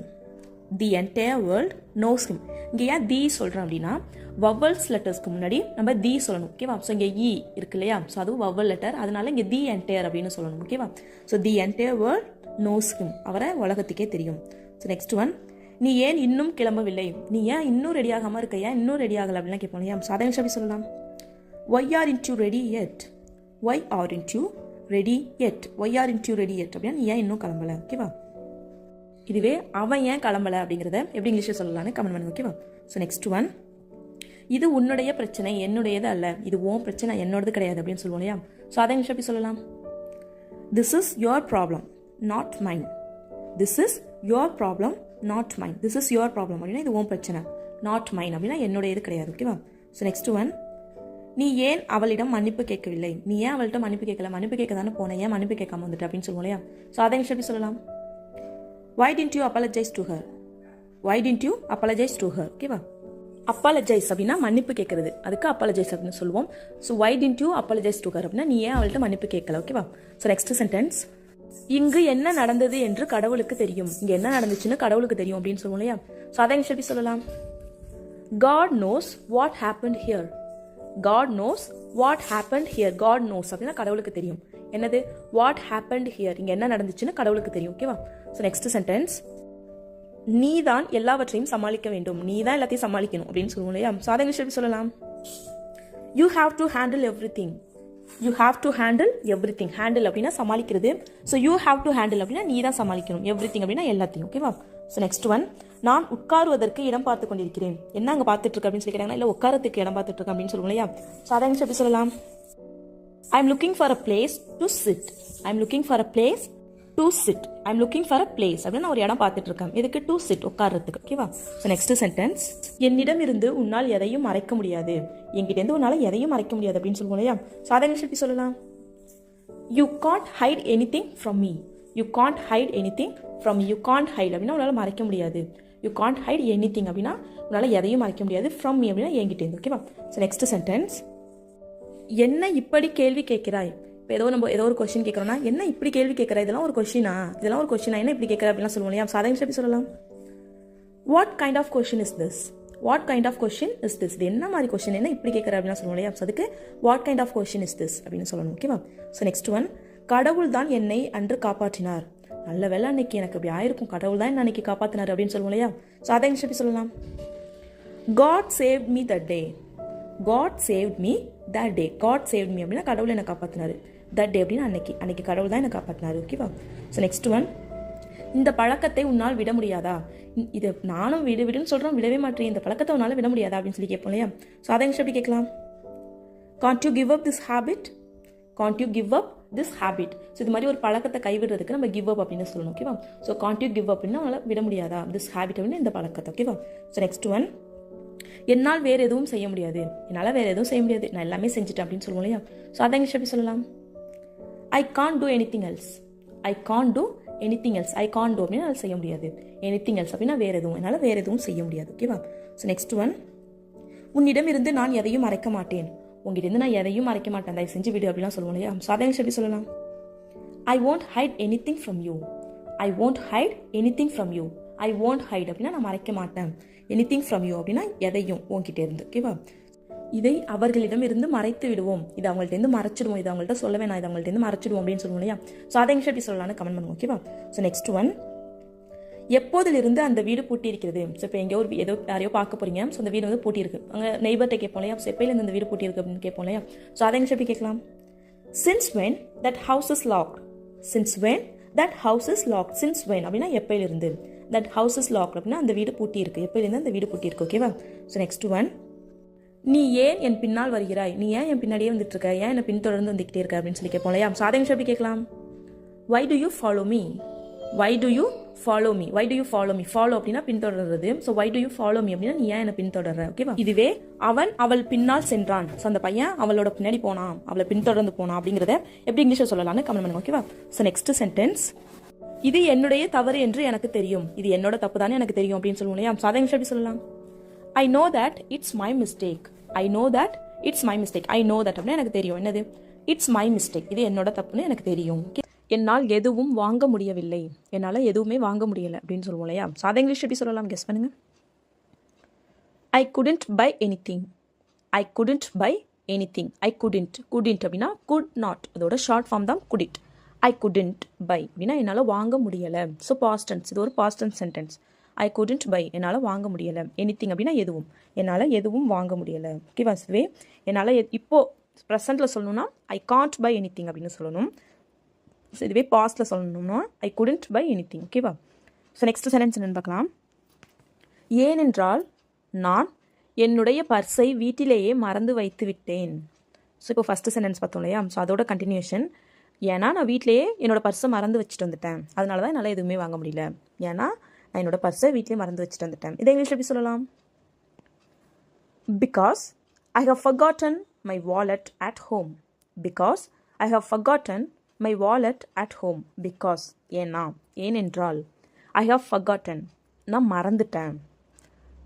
The entire world knows him. இங்கே ஏன் தி சொல்கிறேன் அப்படின்னா வவல்ஸ் லெட்டர்ஸ்க்கு முன்னாடி நம்ம தி சொல்லணும். ஓகேவா? ஸோ இங்கே இ இருக்கு இல்லையா? ஸோ அதுவும் வவல் லெட்டர், அதனால இங்கே தி என்டையர் அப்படின்னு சொல்லணும். ஓகேவா? So the entire world knows him. அவரை உலகத்துக்கே தெரியும். ஸோ நெக்ஸ்ட் ஒன், நீ ஏன் இன்னும் கிளம்பவில்லை. நீ ஏன் இன்னும் ரெடி ஆகாமல் இருக்க, ஏன் இன்னும் ரெடி ஆகலை அப்படிலாம் கேட்போம் இல்லையா? ஸோ அதை எப்படி சொல்லலாம்? Why aren't you ready yet? Why aren't you ready yet? Why aren't you ready yet அப்படின்னா நீ ஏன் இன்னும் கிளம்பலை. ஓகேவா? இதுவே அவன் ஏன் கிளம்பலை அப்படிங்கிறத எப்படி இங்கிலீஷில் சொல்லலான்னு கமெண்ட் பண்ணுங்க. ஓகேவா? ஸோ நெக்ஸ்ட் ஒன், இது உன்னுடைய பிரச்சனை, என்னுடையது அல்ல. இது உன் பிரச்சனை, என்னோடது கிடையாது அப்படின்னு சொல்லுவோம் இல்லையா? ஸோ அதை இங்கிலீஷ் எப்படி சொல்லலாம்? This is your problem not mine. This is your problem not mine. This is your problem அப்படின்னா இது உன் பிரச்சனை, நாட் மைன் அப்படின்னா என்னுடையது கிடையாது. ஓகேவா? ஸோ நெக்ஸ்ட் ஒன், நீ ஏன் அவளிடம் மன்னிப்பு கேட்கவில்லை. நீ ஏன் அவள்கிட்ட மன்னிப்பு கேட்கல, மன்னிப்பு கேட்க தானே போனேன், ஏன் மன்னிப்பு கேட்காம வந்துட்டு அப்படின்னு சொல்லுவோம் இல்லையா? ஸோ அதை இங்கிலீஷ் எப்படி சொல்லலாம்? Why didn't you apologize to her? Why didn't you apologize to her? ஓகேவா? apologize அப்படின்னா மன்னிப்பு கேட்கறது, அதுக்கு apologize அப்படின்னு சொல்லுவோம். So why didn't you apologize to her அப்படின்னா நீ ஏன் அவள்கிட்ட மன்னிப்பு கேட்கல. ஓகேவா? ஸோ நெக்ஸ்ட் சென்டென்ஸ், இங்கு என்ன நடந்தது என்று கடவுளுக்கு தெரியும். இங்கே என்ன நடந்துச்சுன்னு கடவுளுக்கு தெரியும் அப்படின்னு சொல்லுவோம் இல்லையா? ஸோ அதை எப்படி சொல்லலாம்? God knows what happened here. God knows what happened here. God knows அப்படின்னா கடவுளுக்கு தெரியும். என்னது? what happened here. இங்கே என்ன நடந்துச்சுன்னு கடவுளுக்கு தெரியும். ஓகேவா? ஸோ நெக்ஸ்ட் சென்டென்ஸ், நீ தான் எல்லாவற்றையும் சமாளிக்க வேண்டும். நீ தான் எல்லாத்தையும் சமாளிக்கணும் அப்படின்னு சொல்லுவோம் இல்லையா? ஸோ அதை எப்படி சொல்லலாம்? You have to handle every thing. You have to handle every thing. Handle அப்படின்னா சமாளிக்கிறது. So you have to handle அப்படின்னா நீ தான் சமாளிக்கணும். எவ்ரி திங் அப்படின்னா எல்லாத்தையும். ஓகேவா? ஸோ நெக்ஸ்ட் ஒன், நான் உட்காருவதற்கு இடம் பார்த்து கொண்டிருக்கிறேன். என்ன அங்கே பார்த்துட்டு இருக்க அப்படின்னு சொல்லி கேட்டாங்கன்னா இல்லை உட்காரத்துக்கு இடம் பார்த்துட்டு இருக்கேன் அப்படின்னு சொல்லுவோம் இல்லையா? ஸோ அதை எப்படி சொல்லலாம்? I am looking for a place to sit. I am looking for a place to sit. I am looking for a place அப்படின்னு ஒரு இடம் பார்த்துட்டு இருக்கேன். இதுக்கு டு சிட், உட்கார்றதுக்கு. ஓகேவா? ஸோ நெக்ஸ்ட் சென்டென்ஸ், என்னிடம் இருந்து உன்னால் எதையும் மறைக்க முடியாது. என்கிட்ட இருந்து உன்னால் எதையும் மறைக்க முடியாது அப்படின்னு சொல்லுவோம் இல்லையா? ஸோ அதை எப்படி சொல்லலாம்? You can't hide anything from me. You can't hide anything from you can't hide அப்படின்னா உன்னால் மறைக்க முடியாது. யூ காண்ட் ஹைட் எனிதிங் அப்படின்னா உன்னால் எதையும் மறைக்க முடியாது. ஃப்ரம் மீ அப்படின்னா என்கிட்டேருந்து. ஓகேவா? ஸோ நெக்ஸ்ட் சென்டென்ஸ், என்ன இப்படி கேள்வி கேட்கிறாய். இப்போ நம்ம ஏதோ ஒரு கொஸ்டின் கேட்குறோன்னா என்ன இப்படி கேள்வி கேட்குறா, இதெல்லாம் ஒரு கொஸ்டினா, இதெல்லாம் ஒரு கொஸ்டினா, என்ன இப்படி கேட்குற அப்படிலாம் சொல்லுவோம் இல்லையா? சாதாரண எப்படி சொல்லலாம்? What kind of question is this, what kind of question is this, இது என்ன மாதிரி கொஸ்டின், என்ன இப்படி கேட்குற அப்படிலாம் சொல்லுவோம் இல்லையா? ஸோ அதுக்கு what kind of question is this அப்படின்னு சொல்லணும். ஓகேவா? ஸோ நெக்ஸ்ட் ஒன், கடவுள் தான் என்னை அன்று காப்பாற்றினார். நல்ல வேலை அன்னைக்கு எனக்கு அப்படி ஆயிருக்கும், கடவுள் தான் என்ன அன்னைக்கு காப்பாற்றினார் அப்படின்னு சொல்லுவோம் இல்லையா? ஸோ அதை எப்படி சொல்லலாம்? God saved me that day, God saved me that day, God saved me அப்படின்னா கடவுள் என்னை காப்பாற்றினார். தட் டே அப்படின்னா அன்னைக்கு கடவுள் தான் என்னை காப்பாற்றினார். ஓகேவா? ஸோ நெக்ஸ்ட் ஒன், இந்த பழக்கத்தை உன்னால் விட முடியாதா. இதை நானும் விடுன்னு சொல்கிறோம், விடவே மாட்டேன், இந்த பழக்கத்தை உன்னால் விட முடியாதா அப்படின்னு சொல்லி கேட்போம் இல்லையா? ஸோ அதை எப்படி கேட்கலாம்? Gantt you give up this habit, Gantt you give up this habit. So இது மாதிரி ஒரு பழக்கத்தை கைவிடுறதுக்கு நம்ம கிவ் அப் அப்படின்னு சொல்லணும். ஓகேவா? So Gantt you give up அப்படின்னா உன்னால் விட முடியாதா, திஸ் ஹேபிட் அப்படின்னு இந்த பழக்கத்தை. ஓகேவா? ஸோ நெக்ஸ்ட் ஒன், என்னால் வேறு எதுவும் செய்ய முடியாது, என்னால் வேறு எதுவும் செய்ய முடியாது, நான் எல்லாமே செஞ்சுட்டேன் அப்படின்னு சொல்லுவோம் இல்லையா? ஸோ அதை எப்படி சொல்லலாம்? I can't do anything else, I can't do anything else, I can't do அப்படின்னா அதை செய்ய முடியாது. எனிதிங் எல்ஸ் அப்படின்னா வேறு எதுவும், என்னால் வேறு எதுவும் செய்ய முடியாது. ஓகேவா? ஸோ நெக்ஸ்ட் ஒன், உன்னிடமிருந்து நான் எதையும் மறைக்க மாட்டேன், உங்ககிட்ட நான் எதையும் மறைக்க மாட்டேன், தயவு செஞ்சு விடு அப்படிலாம் சொல்லுவோம் இல்லையா? ஸோ அதை எப்படி சொல்லலாம்? ஐ won't hide anything from you, I won't hide anything from you, I won't hide அப்படின்னா நான் மறைக்க மாட்டேன், anything from you அப்படின்னா எதையும் உங்ககிட்ட இருந்து. ஓகேவா? இதை அவர்களிடம் இருந்து மறைத்து விடுவோம், இது அவங்கள்ட்ட இருந்து மறைச்சிடுவோம், இது அவங்கள்ட்ட சொல்ல வேணாம், இது அவங்கள்ட்ட இருந்து மறைச்சிடுவோம் அப்படின்னு சொல்லுவோம் இல்லையா? ஸோ அதை எப்படி சொல்லலாம்னு கமெண்ட் பண்ணுவோம். ஓகேவா? ஸோ நெக்ஸ்ட் ஒன், எப்போதிலிருந்து அந்த வீடு பூட்டி இருக்கிறது. ஸோ இப்போ எங்கேயோ ஒரு ஏதோ யாரையோ பார்க்க போறீங்க, ஸோ அந்த வீடு வந்து பூட்டி இருக்கு, அங்கே நெய்பர்கிட்ட கேட்போம் இல்லையா? ஸோ எப்போயிலேருந்து அந்த வீடு பூட்டி இருக்கு அப்படின்னு கேட்போம் இல்லையா? ஸோ அதை எப்படி கேட்கலாம்? Since when that house is locked, since when that house is locked, since when அப்படின்னா எப்போயிலிருந்து, தட் ஹவுஸ் இஸ் லாக்ட் அப்படின்னா அந்த வீடு பூட்டி இருக்கு, எப்போயிலேருந்து அந்த வீடு பூட்டி இருக்கு. ஓகேவா? ஸோ நெக்ஸ்ட் ஒன், நீ ஏன் என் பின்னால் வருகிறாய், நீ ஏன் என் பின்னாடியே வந்துட்டு இருக்க, ஏன் என்னை பின்தொடர்ந்து வந்துகிட்டே இருக்க அப்படின்னு சொல்லி கேட்போம் இல்லையா? ஸோ அதை எப்படி கேட்கலாம்? Why do you follow me, why do you follow me, why do you follow me, follow அப்படின்னா பின்தொடர்றது. So why do you follow me அப்படின்னா நீ ஏன் என்னை பின்தொடர்ற. ஓகேவா? இதுவே அவன் அவள் பின்னால் சென்றான், ஸோ அந்த பையன் அவளோட பின்னாடி போனான், அவளை பின்தொடர்ந்து போனான் அப்படிங்கிறத எப்படி இங்கிலீஷில் சொல்லலாம்னு கமெண்ட் பண்ணுங்க. ஓகேவா? ஸோ நெக்ஸ்ட் சென்டென்ஸ், இது என்னுடைய தவறு என்று எனக்கு தெரியும், இது என்னோட தப்பு தானே எனக்கு தெரியும் அப்படின்னு சொல்லுவோம் இல்லையா? ஸோ அதை எப்படி சொல்லலாம்? I know that it's my mistake, I know that it's my mistake, I know that அப்படின்னா எனக்கு தெரியும், என்னது இட்ஸ் மை மிஸ்டேக், இது என்னோட தப்புன்னு எனக்கு தெரியும். என்னால் எதுவும் வாங்க முடியவில்லை, என்னால் எதுவுமே வாங்க முடியலை அப்படின்னு சொல்லுவோம் இல்லையா? ஸோ அதை இங்கிலீஷ் எப்படி சொல்லலாம் கெஸ் பண்ணுங்க? I couldn't buy anything, I couldn't buy anything, I couldn't, couldn't அப்படின்னா குட் நாட், அதோட ஷார்ட் ஃபார்ம் தான் குடிட். ஐ குடன்ட் பை அப்படின்னா என்னால் வாங்க முடியலை. ஸோ பாஸ்ட் டென்ஸ், இது ஒரு past tense sentence. I couldn't buy என்னால் வாங்க முடியலை, எனிதிங் அப்படின்னா எதுவும், என்னால் எதுவும் வாங்க முடியலை. ஓகேவா? இதுவே என்னால் இப்போ ப்ரெசென்ட்டில் சொல்லணும்னா ஐ காண்ட் பை எனிதிங் அப்படின்னு சொல்லணும். ஸோ இதுவே பாஸ்ட்டில் சொல்லணும்னா ஐ குடன்ட் பை எனிதிங். ஓகேவா? ஸோ நெக்ஸ்ட் சென்டென்ஸ் என்னென்னு பார்க்கலாம். ஏனென்றால் நான் என்னுடைய பர்ஸை வீட்டிலேயே மறந்து வைத்து விட்டேன். ஸோ இப்போ ஃபஸ்ட்டு சென்டென்ஸ் பார்த்தோம் இல்லையா? ஸோ அதோட கண்டினியூஷன், ஏன்னா நான் வீட்டிலேயே என்னோட பர்ஸை மறந்து வச்சுட்டு வந்துட்டேன், அதனால தான் என்னால் எதுவுமே வாங்க முடியல, ஏன்னா நான் என்னோட பர்ஸை வீட்டிலேயே மறந்து வச்சுட்டு வந்துட்டேன். இதை இங்கிலீஷில் எப்படி சொல்லலாம்? Because I have forgotten my wallet at home, because I have forgotten my wallet at home, because ஏன்னா, ஏனென்றால், ஐ ஹவ் ஃபர்காட்டன் நான் மறந்துட்டேன்,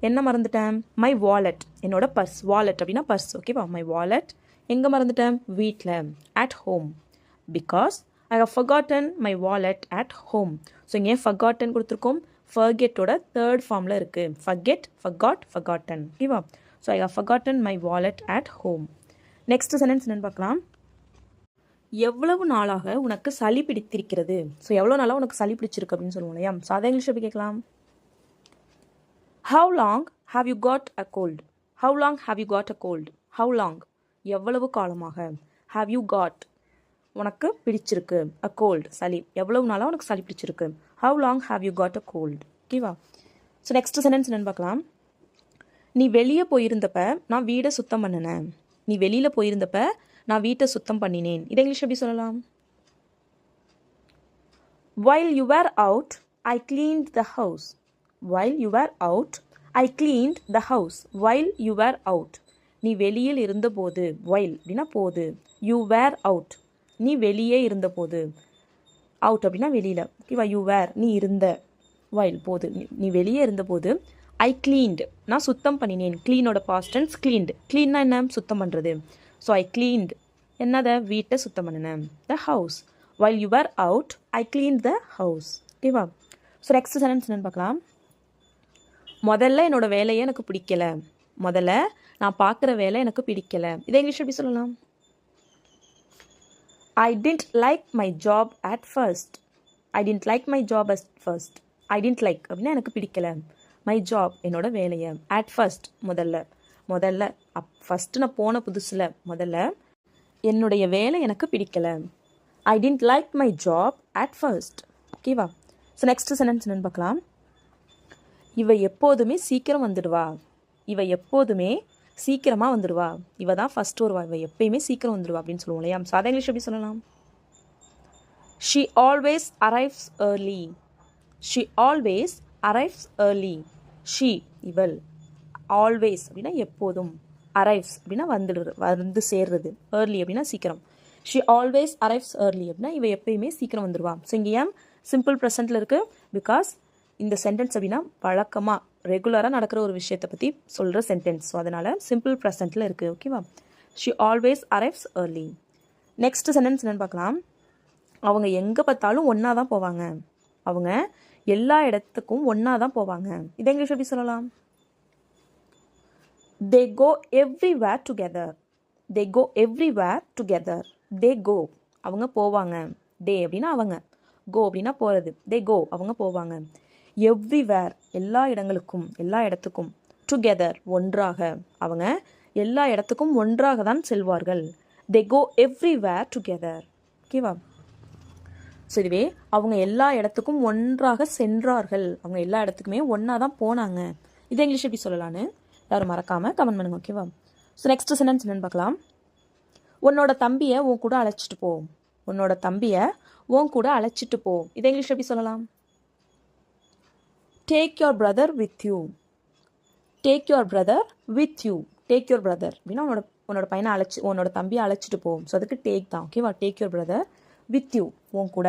என்ன மறந்துட்டேன்? மை வாலெட் என்னோட பர்ஸ், வாலெட் அப்படின்னா பர்ஸ். ஓகேவா? மை வாலெட் எங்கே மறந்துட்டேன்? வீட்டில். At home, because I have forgotten my wallet at home. So இங்கே ஃபர்காட்டன் கொடுத்துருக்கோம், ஃபர்கெட்டோட தேர்ட் ஃபார்மில் இருக்குது, ஃபர்கெட், ஃபர்காட், ஃபர்காட்டன். ஓகேவா? So I have forgotten my wallet at home. Next sentence என்னென்னு பார்க்கலாம். எவ்வளவு நாளாக உனக்கு சளி பிடித்திருக்கிறது. ஸோ எவ்வளோ நாளாக உனக்கு சளி பிடிச்சிருக்கு அப்படின்னு சொல்லுவோம் இல்லையா? ஸோ அதை இங்கிலீஷ் எப்படி கேட்கலாம்? How long have you got a cold, how long have you got a cold, how long எவ்வளவு காலமாக, ஹாவ் யூ காட் உனக்கு பிடிச்சிருக்கு, அ கோல்டு சளி, எவ்வளவு நாளாக உனக்கு சளி பிடிச்சிருக்கு, how long have you got a cold. ஓகேவா? ஸோ நெக்ஸ்ட் சென்டென்ஸ் என்னென்னு பார்க்கலாம். நீ வெளியே போயிருந்தப்ப நான் வீடை சுத்தம் பண்ணினேன், நீ வெளியில் போயிருந்தப்ப நான் வீட்டை சுத்தம் பண்ணினேன். இதை இங்கிலீஷ் எப்படி சொல்லலாம்? while you were out I cleaned the house, while you were out I cleaned the house, while you were out நீ வெளியில் இருந்தபோது, while அப்படின்னா போது, you were out நீ வெளியே இருந்தபோது, அவுட் அப்படின்னா வெளியில். ஓகேவா? யூ வேர் நீ இருந்த. வைல் போது நீ வெளியே இருந்தபோது. ஐ கிளீன்டு நான் சுத்தம் பண்ணினேன். க்ளீனோட பாஸ்ட் டென்ஸ் கிளீன்டு. க்ளீன்னா என்ன? சுத்தம் பண்ணுறது. ஸோ ஐ கிளீன்டு என்னதை? வீட்டை சுத்தம் பண்ணினேன். The house. While you were out I clean the house. ஓகேவா? ஸோ நெக்ஸ்ட் சென்டென்ஸ் என்னன்னு பார்க்கலாம். முதல்ல என்னோட வேலையை எனக்கு பிடிக்கல. முதல்ல நான் பார்க்குற வேலை எனக்கு பிடிக்கல. இதை இங்கிலீஷ் எப்படி சொல்லலாம்? I didn't like my job at first. I didn't like my job at first. I didn't like அப்படின்னா எனக்கு பிடிக்கல. My job என்னோட வேலையை. At first முதல்ல ஃபஸ்ட்டு நான் போன புதுசில் முதல்ல என்னுடைய வேலை எனக்கு பிடிக்கல. I didn't like my job at first. ஓகேவா? ஸோ நெக்ஸ்ட் சென்டென்ஸ் என்னன்னு பார்க்கலாம். இவ எப்போதுமே சீக்கிரம் வந்துடுவா. இவ எப்போதுமே சீக்கிரமாக வந்துடுவா. இவ தான் ஃபஸ்ட்டு வருவா. இவ எப்பயுமே சீக்கிரம் வந்துடுவா அப்படின்னு சொல்லுவோம் இல்லையா? சாதா இங்கிலீஷ் எப்படி சொல்லலாம்? She always arrives early. She always arrives early. She இவள். ஆல்வேஸ் அப்படின்னா எப்போதும். அரைவ்ஸ் அப்படின்னா வந்து சேர்றது. ஏர்லி அப்படின்னா சீக்கிரம். ஷி ஆல்வேஸ் அரைவ்ஸ் ஏர்லி அப்படின்னா இவ எப்பயுமே சீக்கிரம் வந்துடுவா. ஸோ இங்கே ஏன் சிம்பிள் ப்ரெசென்ட்டில் இருக்குது? பிகாஸ் இந்த சென்டென்ஸ் அப்படின்னா வழக்கமாக ரெகுலராக நடக்கிற ஒரு விஷயத்தை பற்றி சொல்கிற சென்டென்ஸ். ஸோ அதனால் சிம்பிள் ப்ரெசென்ட்டில் இருக்குது. ஓகேவா? She always arrives early. Next sentence என்னென்னு பார்க்கலாம். அவங்க எங்கே பார்த்தாலும் ஒன்றா தான் போவாங்க. அவங்க எல்லா இடத்துக்கும் ஒன்றா தான் போவாங்க. இதை இங்கிலீஷ் எப்படி சொல்லலாம்? தே கோ எவ்ரிவேர் டுகெதர். தே கோ எவ்ரிவேர் டுகெதர். தே கோ அவங்க போவாங்க. டே அப்படின்னா அவங்க. கோ அப்படின்னா போகிறது. தே கோ அவங்க போவாங்க. எவ்ரிவேர் எல்லா இடங்களுக்கும் எல்லா இடத்துக்கும். டுகெதர் ஒன்றாக. அவங்க எல்லா இடத்துக்கும் ஒன்றாக தான் செல்வார்கள். தே கோ எவ்ரிவேர் டுகெதர். ஓகேவா? ஸோ இதுவே அவங்க எல்லா இடத்துக்கும் ஒன்றாக சென்றார்கள். அவங்க எல்லா இடத்துக்குமே ஒன்றா தான் போனாங்க. இதை இங்கிலீஷ் எப்படி சொல்லலான்னு யாரும் மறக்காமல் கமெண்ட் பண்ணுங்க. ஓகேவா? ஸோ நெக்ஸ்ட் சென்டென்ஸ் என்னென்னு பார்க்கலாம். உன்னோட தம்பியை உன் கூட அழைச்சிட்டு போ. உன்னோட தம்பியை உன் கூட அழைச்சிட்டு போ. இதை இங்கிலீஷ் எப்படி சொல்லலாம்? Take your brother with you. Take your brother with you. Take your brother அப்படின்னா உன்னோட பையனை உன்னோட தம்பியை அழைச்சிட்டு போகும். ஸோ அதுக்கு டேக் தான். ஓகேவா? Take your brother with you. உன் கூட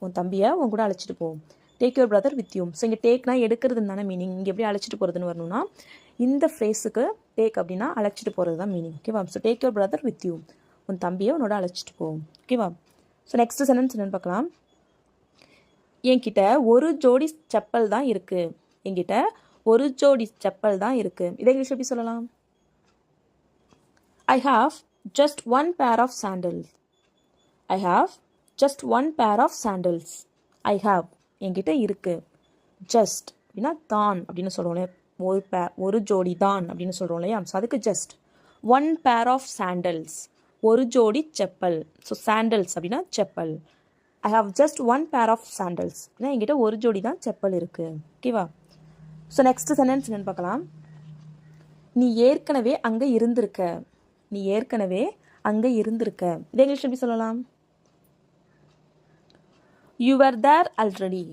உன் தம்பியை உன் கூட அழைச்சிட்டு போகும். Take your brother with you. So இங்கே டேக்னா எடுக்கிறதுன்னு தானே மீனிங். இங்கே எப்படி அழைச்சிட்டு போகிறதுன்னு வரணும்னா இந்த ஃப்ரேஸுக்கு டேக் அப்படின்னா அழைச்சிட்டு போகிறது தான் மீனிங். ஓகேவா? So take your brother with you. உன் தம்பியை உன்னோட அழைச்சிட்டு போகும். ஓகேவா? ஸோ நெக்ஸ்ட் சென்டென்ஸ் என்னென்னு பார்க்கலாம். என்கிட்ட ஒரு ஜோடி செப்பல் தான் இருக்குது. என்கிட்ட ஒரு ஜோடி செப்பல் தான் இருக்குது. இதை இங்கிலீஷ் எப்படி சொல்லலாம்? I have just one pair of sandals. I have just one pair of sandals. I have என்கிட்ட இருக்கு. just அப்படின்னா தான் அப்படின்னு சொல்கிறோம். ஒரு ஜோடி தான் அப்படின்னு சொல்கிறோம் இல்லையா? ஸோ அதுக்கு just one pair of sandals. ஒரு ஜோடி செப்பல். ஸோ சாண்டல்ஸ் அப்படின்னா chappal. I have just one pair of sandals. அப்படின்னா என்கிட்ட ஒரு ஜோடி தான் செப்பல் இருக்குது. ஓகேவா? ஸோ நெக்ஸ்ட் சென்டென்ஸ் என்னென்னு பார்க்கலாம். நீ ஏற்கனவே அங்கே இருந்திருக்க. நீ ஏற்கனவே அங்கே இருந்திருக்க. இதை இங்கிலீஷ் எப்படி சொல்லலாம்? You are there already.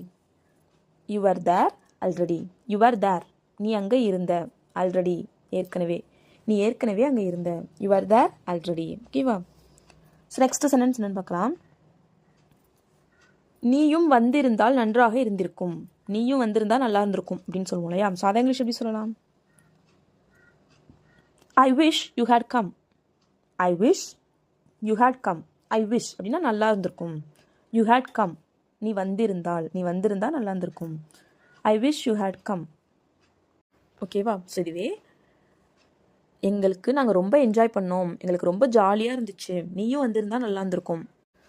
You are there already. You are there நீ அங்கே இருந்த. ஆல்ரெடி ஏற்கனவே. நீ ஏற்கனவே அங்கே இருந்த. You are there already. ஓகேவா? ஸோ நெக்ஸ்ட் சென்டென்ஸ் என்னென்னு பார்க்கலாம். நீயும் வந்திருந்தால் நன்றாக இருந்திருக்கும். நீயும் வந்திருந்தால் நல்லா இருந்திருக்கும் அப்படின்னு சொல்லுவோம் இல்லையா? சாதா இங்கிலீஷ் எப்படி சொல்லலாம்? I wish you had come. I wish you had come. I wish அப்படின்னா நல்லா இருந்திருக்கும். யூ ஹேட் கம் நீ வந்திருந்தால் நல்லா இருந்திருக்கும். I wish you had come. ஓகேவா? ஸோ இதுவே நாங்கள் ரொம்ப என்ஜாய் பண்ணோம். எங்களுக்கு ரொம்ப ஜாலியாக இருந்துச்சு. நீயும் வந்திருந்தால் நல்லா இருந்திருக்கும்.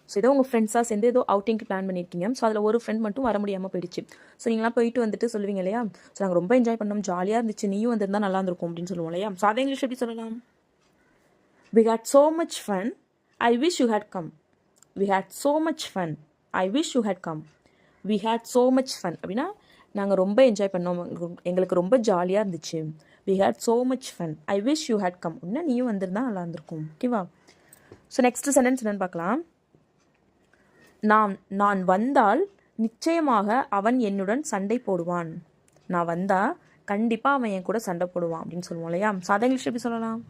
ஸோ ஏதோ உங்கள் ஃப்ரெண்ட்ஸாக சேர்ந்து ஏதோ அவுட்டிங்க்கு பிளான் பண்ணியிருக்கீங்க. ஸோ அதில் ஒரு ஃப்ரெண்ட் மட்டும் வர முடியாமல் போயிடுச்சு. ஸோ நீங்களாம் போயிட்டு வந்துட்டு சொல்லுவீங்க இல்லையா? ஸோ நாங்கள் ரொம்ப என்ஜாய் பண்ணோம், ஜாலியாக இருந்துச்சு, நீயும் வந்திருந்தால் நல்லா இருந்திருக்கும் அப்படின்னு சொல்லுவோம் இல்லையா? ஸோ அதை இங்கிலீஷ் எப்படி சொல்லலாம்? We had so much fun. I wish you had come. We had so much fun. I wish you had come. We had so much fun அப்படின்னா நாங்கள் ரொம்ப என்ஜாய் பண்ணோம், எங்களுக்கு ரொம்ப ஜாலியாக இருந்துச்சு. We had so much fun. I wish you had come அப்படின்னா நீயும் வந்திருந்தால் நல்லா இருந்திருக்கும். ஓகேவா? ஸோ நெக்ஸ்ட் சென்டென்ஸ் என்னென்னு பார்க்கலாம். நான் வந்தால் நிச்சயமாக அவன் என்னுடன் சண்டை போடுவான். நான் வந்தால் கண்டிப்பாக அவன் என் கூட சண்டை போடுவான் அப்படின்னு சொல்லுவோம் இல்லையா? சாதா இங்கிலீஷ் எப்படி சொல்லலாம்?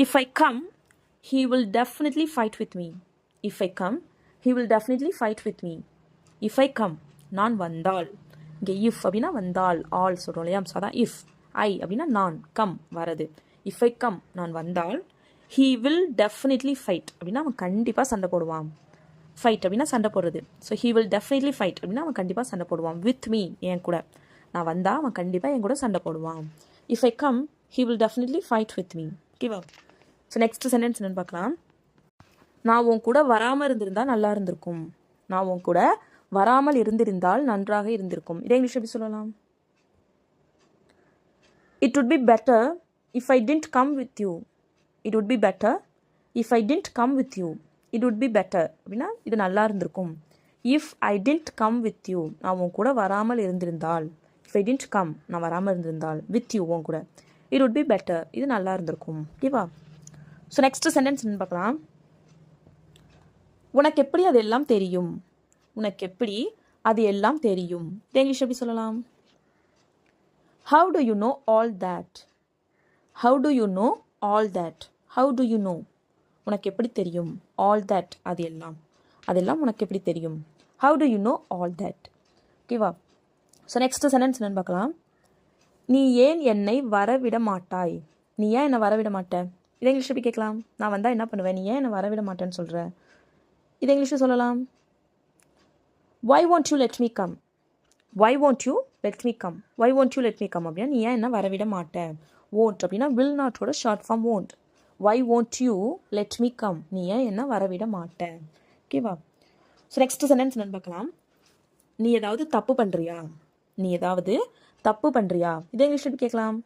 If I come, he will definitely fight with me. If I come, he will definitely fight with me. If I come, நான் வந்தால். இங்கே if அப்படின்னா வந்தால், ஆல் சொல்கிறோம் இல்லையா? ஸோ அதான் if. I அப்படின்னா நான், come வரது. If I come, நான் வந்தால், he will definitely fight அப்படின்னா அவன் கண்டிப்பாக சண்டை போடுவான். ஃபைட் அப்படின்னா சண்டை போடுறது. So he will definitely fight அப்படின்னா அவன் கண்டிப்பாக சண்டை போடுவான். with me, என் கூட. நான் வந்தால் அவன் கண்டிப்பாக என் கூட சண்டை போடுவான். If I come, he will definitely fight with me. ஓகேவா? ஸோ நெக்ஸ்ட் சென்டென்ஸ் என்னன்னு பார்க்கலாம். நான் உன் கூட வராமல் இருந்திருந்தால் நல்லா இருந்திருக்கும். நான் உன் கூட வராமல் இருந்திருந்தால் நன்றாக இருந்திருக்கும். இதை இங்கிலீஷ் எப்படி சொல்லலாம்? It would be better if I didn't come with you. It would be better if I didn't come with you. It would be better அப்படின்னா இது நல்லா இருந்திருக்கும். If I didn't come with you, நான் உன் கூட வராமல் இருந்திருந்தால். If I didn't come, நான் வராமல் இருந்திருந்தால். with you, உன் கூட. It would be better, இது நல்லா இருந்திருக்கும். ஓகேவா? ஸோ நெக்ஸ்ட் சென்டென்ஸ் என்ன பார்க்கலாம். உனக்கு எப்படி அது எல்லாம் தெரியும்? உனக்கு எப்படி அது எல்லாம் தெரியும்? இதை இங்கிலீஷ் எப்படி சொல்லலாம்? How do you know all that? How do you know all that? How do you know? உனக்கு எப்படி தெரியும்? all that, அது எல்லாம். அதெல்லாம் உனக்கு எப்படி தெரியும்? How do you know all that? ஓகேவா? ஸோ நெக்ஸ்ட் சென்டென்ஸ் என்னன்னு பார்க்கலாம். நீ ஏன் என்னை வரவிட மாட்டாய்? நீ ஏன் என்னை வரவிட மாட்ட? இதை இங்கிலீஷ் எப்படி கேட்கலாம்? நான் வந்தால் என்ன பண்ணுவேன்? நீ ஏன் என்னை வரவிட மாட்டேன்னு சொல்கிற? இதை இங்கிலீஷில் சொல்லலாம். Why won't you let me come? Why won't you let me come? Why won't you let me come அப்படின்னா நீ ஏன் என்ன வரவிட மாட்டேன்? won't அப்படின்னா will notோட short form won't. Why won't you let me come? நீ ஏன் என்ன வரவிட மாட்டேன்? ஓகேவா? ஸோ நெக்ஸ்ட் சென்டென்ஸ் என்னன்னு பார்க்கலாம். நீ ஏதாவது தப்பு பண்ணுறியா? நீ ஏதாவது தப்பு பண்ணுறியா? இதை இங்கிலீஷ் எப்படி கேட்கலாம்?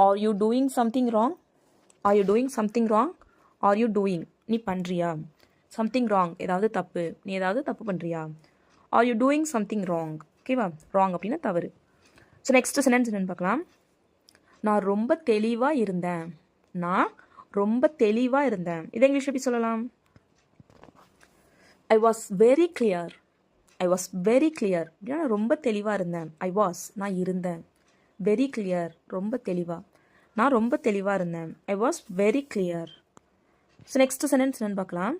Are you doing something wrong? Are you doing something wrong? Are you doing, நீ பண்ணுறியா? something wrong, ஏதாவது தப்பு. நீ ஏதாவது தப்பு பண்ணுறியா? Are you doing something wrong? ஓகேவா? wrong அப்படின்னா தவறு. ஸோ நெக்ஸ்ட் சென்டென்ஸ் என்னன்னு பார்க்கலாம். நான் ரொம்ப தெளிவாக இருந்தேன். நான் ரொம்ப தெளிவாக இருந்தேன். இதை இங்கிலீஷ் எப்படி சொல்லலாம்? I was very clear. I was very clear அப்படின்னா நான் ரொம்ப தெளிவாக இருந்தேன். I was, நான் இருந்தேன். very clear, ரொம்ப தெளிவாக. நான் ரொம்ப தெளிவாக இருந்தேன். I was very clear. So next sentence என்னன்னு பார்க்கலாம்.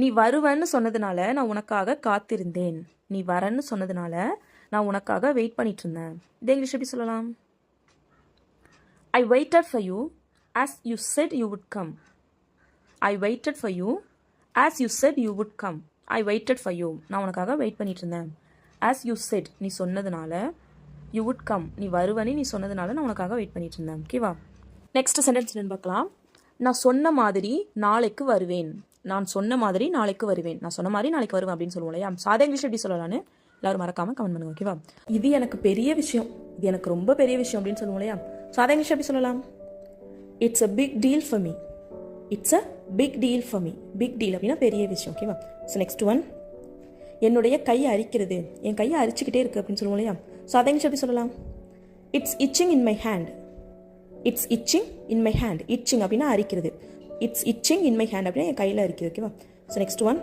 நீ வருவேன்னு சொன்னதுனால நான் உனக்காக காத்திருந்தேன். நீ வரன்னு சொன்னதுனால நான் உனக்காக வெயிட் பண்ணிட்டு இருந்தேன். இதை இங்கிலீஷ் எப்படி சொல்லலாம்? I waited for you as you said you would come. I waited for you as you said you would come. I waited for you, நான் உனக்காக வெயிட் பண்ணிட்டு இருந்தேன். as you said, நீ சொன்னதுனால, you would come, நீ வருவனே நீ சொன்னதுனால நான் உனக்காக வெயிட் பண்ணிட்டு இருந்தேன். ஓகேவா? நெக்ஸ்ட் சென்டென்ஸ் என்னன்னு பார்க்கலாம். நான் சொன்ன மாதிரி நாளைக்கு வருவேன். நான் சொன்ன மாதிரி நாளைக்கு வருவேன். நான் சொன்ன மாதிரி நாளைக்கு வருவேன் அப்படின்னு சொல்லுவோம் இல்லையா? சாதா இங்கிலீஷ் எப்படி சொல்லலான்னு எல்லாரும் மறக்காம கமெண்ட் பண்ணுங்க. ஓகேவா? இது எனக்கு பெரிய விஷயம், இது எனக்கு ரொம்ப பெரிய விஷயம் அப்படின்னு சொல்லுவோம் இல்லையா? சாதா இங்கிலீஷ் எப்படி சொல்லலாம்? It's a big deal for me. It's a big deal for me. Big deal அப்படின்னா பெரிய விஷயம். ஓகேவா? ஸோ நெக்ஸ்ட் ஒன், என்னுடைய கையை அரிக்கிறது, என் கையை அரிச்சுக்கிட்டே இருக்குது அப்படின்னு சொல்லுவோம் இல்லையா? ஸோ அதை எப்படி சொல்லலாம்? It's itching in my hand. It's itching in my hand. Itching அப்படின்னா அரிக்கிறது. It's itching in my hand அப்படின்னா என் கையில் அரிக்கிறது. ஓகேவா? ஸோ நெக்ஸ்ட் ஒன்,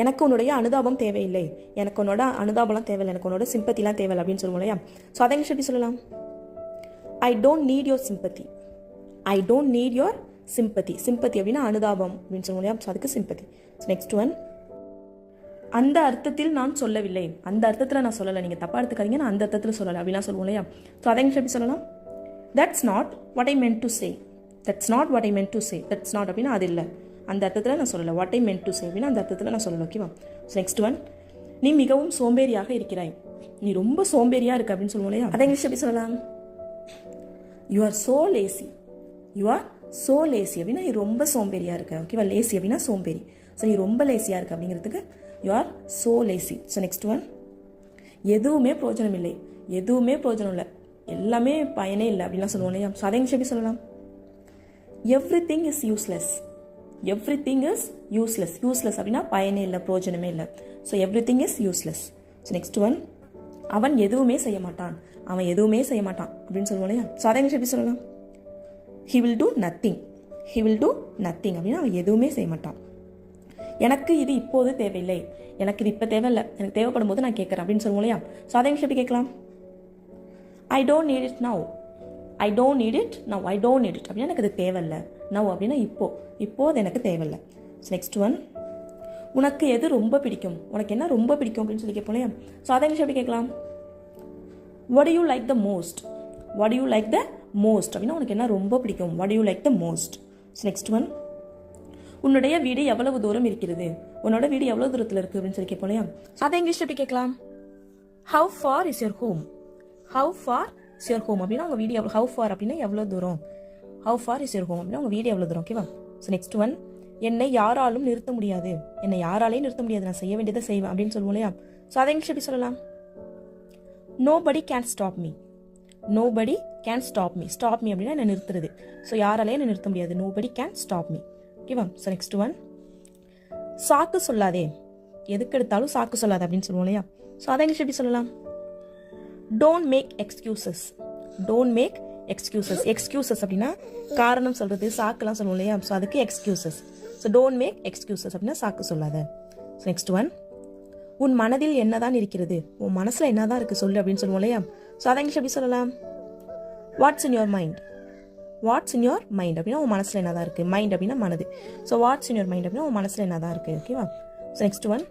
எனக்கு உன்னுடைய அனுதாபம் தேவையில்லை. எனக்கு உன்னோட அனுதாபம்லாம் தேவையில்லை, எனக்கு உன்னோட சிம்பத்திலாம் தேவையில்லை அப்படின்னு சொல்லுவோம் இல்லையா? ஸோ அதை எப்படி சொல்லலாம்? I don't need your sympathy. I don't need your sympathy. Sympathy அப்படின்னா அனுதாபம் அப்படின்னு சொல்லுவோம் இல்லையா? ஸோ அதுக்கு சிம்பத்தி. ஸோ நெக்ஸ்ட் ஒன், அந்த அர்த்தத்தில் நான் சொல்லவில்லை. அந்த அர்த்தத்தில் நான் சொல்லலை, நீங்கள் தப்பாக எடுத்துக்காதீங்க, நான் அந்த அர்த்தத்தில் சொல்லலை அப்படிலாம் சொல்லுவோம் இல்லையா? ஸோ அதை எப்படி சொல்லலாம்? That's not what I meant to say. That's not what I meant to say. That's not அப்படின்னா அது இல்லை, அந்த அர்த்தத்தில் நான் சொல்லலை. What I meant to say அப்படின்னா அந்த அர்த்தத்தில் நான் சொல்லலை. ஓகேவா? ஸோ நெக்ஸ்ட் ஒன், நீ மிகவும் சோம்பேறியாக இருக்கிறாய். நீ ரொம்ப சோம்பேறியாக இருக்க அப்படின்னு சொல்லுவோம் இல்லையா? அதை இங்கிலீஷ் எப்படி சொல்லலாம்? You are so lazy. You are so lazy அப்படின்னா நீ ரொம்ப சோம்பேறியாக இருக்க. ஓகேவா? லேசி அப்படின்னா சோம்பேறி. ஸோ நீ ரொம்ப லேசியாக இருக்க அப்படிங்கிறதுக்கு you are so lazy. So next one, எதுவுமே பிரோஜனம் இல்லை. எதுவுமே பிரோஜனம் இல்லை, எல்லாமே பயனே இல்லை அப்படின்லாம் சொல்லுவோம் இல்லையா? ஸோ அதை இங்கிலீஷ் எப்படி சொல்லலாம்? Every thing is useless. Every thing is useless. Useless அப்படின்னா பயனே இல்லை, பிரோஜனமே இல்லை. So every thing is useless. So next one, அவன் எதுவுமே செய்ய மாட்டான். அவன் எதுவுமே செய்ய மாட்டான் அப்படின்னு சொல்லுவோம் இல்லையா? ஸோ அதை இங்கிலீஷ் எப்படி சொல்லலாம்? he will do nothing. he will do nothing அப்படின்னா அவன் எதுவுமே செய்ய மாட்டான். எனக்கு இது இப்போது தேவையில்லை, எனக்கு இது இப்போ தேவையில்லை, எனக்கு தேவைப்படும் போது நான் கேட்குறேன் அப்படின்னு சொல்லுவோம் இல்லையா? ஸோ அதை எப்படி கேட்கலாம்? I don't need it now. I don't need it now. I don't need it அப்படின்னா எனக்கு இது தேவையில்லை. நவ் அப்படின்னா இப்போ, இப்போது எனக்கு தேவையில்லை. நெக்ஸ்ட் ஒன், உனக்கு எது ரொம்ப பிடிக்கும், உனக்கு என்ன ரொம்ப பிடிக்கும் அப்படின்னு சொல்லி கேட்போம் இல்லையா. ஸோ அதை இங்கிலீஷ் எப்படி கேட்கலாம்? What do you like the most, what do you like the most அப்படின்னா உனக்கு என்ன ரொம்ப பிடிக்கும், what do you like the most. Next one, உன்னுடைய வீடு எவ்வளவு தூரம் இருக்கிறது, உன்னோட வீடு எவ்வளவு தூரத்தில் இருக்கு அப்படின்னு சொல்லி கேட்போம் இல்லையா. அதை இங்கிலீஷ் எப்படி கேட்கலாம்? How for is your home, how for is your home அப்படின்னா உங்க வீடு எவ்வளோ, ஹவு ஃபார் அப்படின்னா எவ்வளோ தூரம், how for is your home அப்படின்னா உங்க வீடு எவ்வளோ தூரம். ஓகேவா. ஸோ நெக்ஸ்ட் ஒன், என்னை யாராலும் நிறுத்த முடியாது, என்னை யாராலையும் நிறுத்த முடியாது, நான் செய்ய வேண்டியதை செய்வேன் அப்படின்னு சொல்லுவோம் இல்லையா. ஸோ அதை இங்கிலீஷ் எப்படி சொல்லலாம்? Nobody can stop me, nobody can stop me, stop me அப்படின்னா என்ன நிறுத்துறது. ஸோ யாராலையும் என்ன நிறுத்த முடியாது, நோபடி கேன் ஸ்டாப் மீ. ஓகேவா. ஸோ நெக்ஸ்ட் ஒன், சாக்கு சொல்லாதே, எதுக்கு எடுத்தாலும் சாக்கு சொல்லாத அப்படின்னு சொல்லுவோம் இல்லையா. ஸோ அதை இங்கிலீஷ் எப்படி சொல்லலாம்? Don't make excuses, don't make excuses. Excuses அப்படின்னா காரணம் சொல்றது, சாக்குலாம் சொல்லுவோம் இல்லையா. ஸோ அதுக்கு excuses. So don't make excuses அப்படின்னா சாக்கு சொல்லாத. ஸோ நெக்ஸ்ட் ஒன், உன் மனதில் என்னதான் இருக்கிறது, உன் மனசுல என்னதான் இருக்கு சொல்லு அப்படின்னு சொல்லுவோம் இல்லையா. ஸோ அதை இங்கிலீஷ் எப்படி சொல்லலாம்? Watts in your mind, watts in your mind அப்படின்னா உன் மனசுல என்னதான் இருக்கு, மைண்ட் அப்படின்னா மனது. So what's in your mind அப்படின்னா உன் மனசுல என்னதான் இருக்கு. ஓகேவா. ஸோ நெக்ஸ்ட் ஒன்,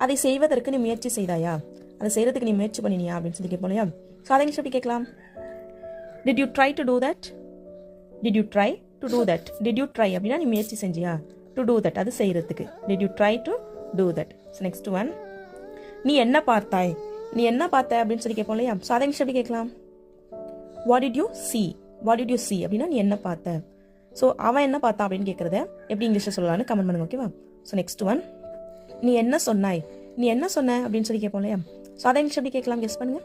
அதை செய்வதற்கு நீ முயற்சி செய்தாயா, அதை செய்யறதுக்கு நீ முயற்சி பண்ணினியா அப்படின்னு சொல்லி கேட்போம் இல்லையா. ஸோ அதை இங்கிலீஷ் எப்படி கேட்கலாம்? Did you try to do that? Did you try to do that? Did you try அப்படின்னா நீ முயற்சி செஞ்சியா, to do that அது செய்யறதுக்கு. Did you try to do that? So next one, நீ என்ன பார்த்தாய், நீ என்ன பார்த்த அப்படின்னு சொல்லி கேட்போம் இல்லையா. ஸோ அதை இங்கிலீஷ் எப்படி கேட்கலாம்? What did you see? What did you see அப்படின்னா நீ என்ன பார்த்த. ஸோ அவன் என்ன பார்த்தான் அப்படின்னு கேட்கறத எப்படி இங்கிலீஷில் சொல்லலாம்னு கமெண்ட் பண்ணுங்க. ஓகேவா. ஸோ நெக்ஸ்ட் ஒன், நீ என்ன சொன்னாய், நீ என்ன சொன்ன அப்படின்னு சொல்லி கேட்போம் இல்லையா. ஸோ அதை இங்கிலீஷ் எப்படி கேட்கலாம், கெஸ் பண்ணுங்க.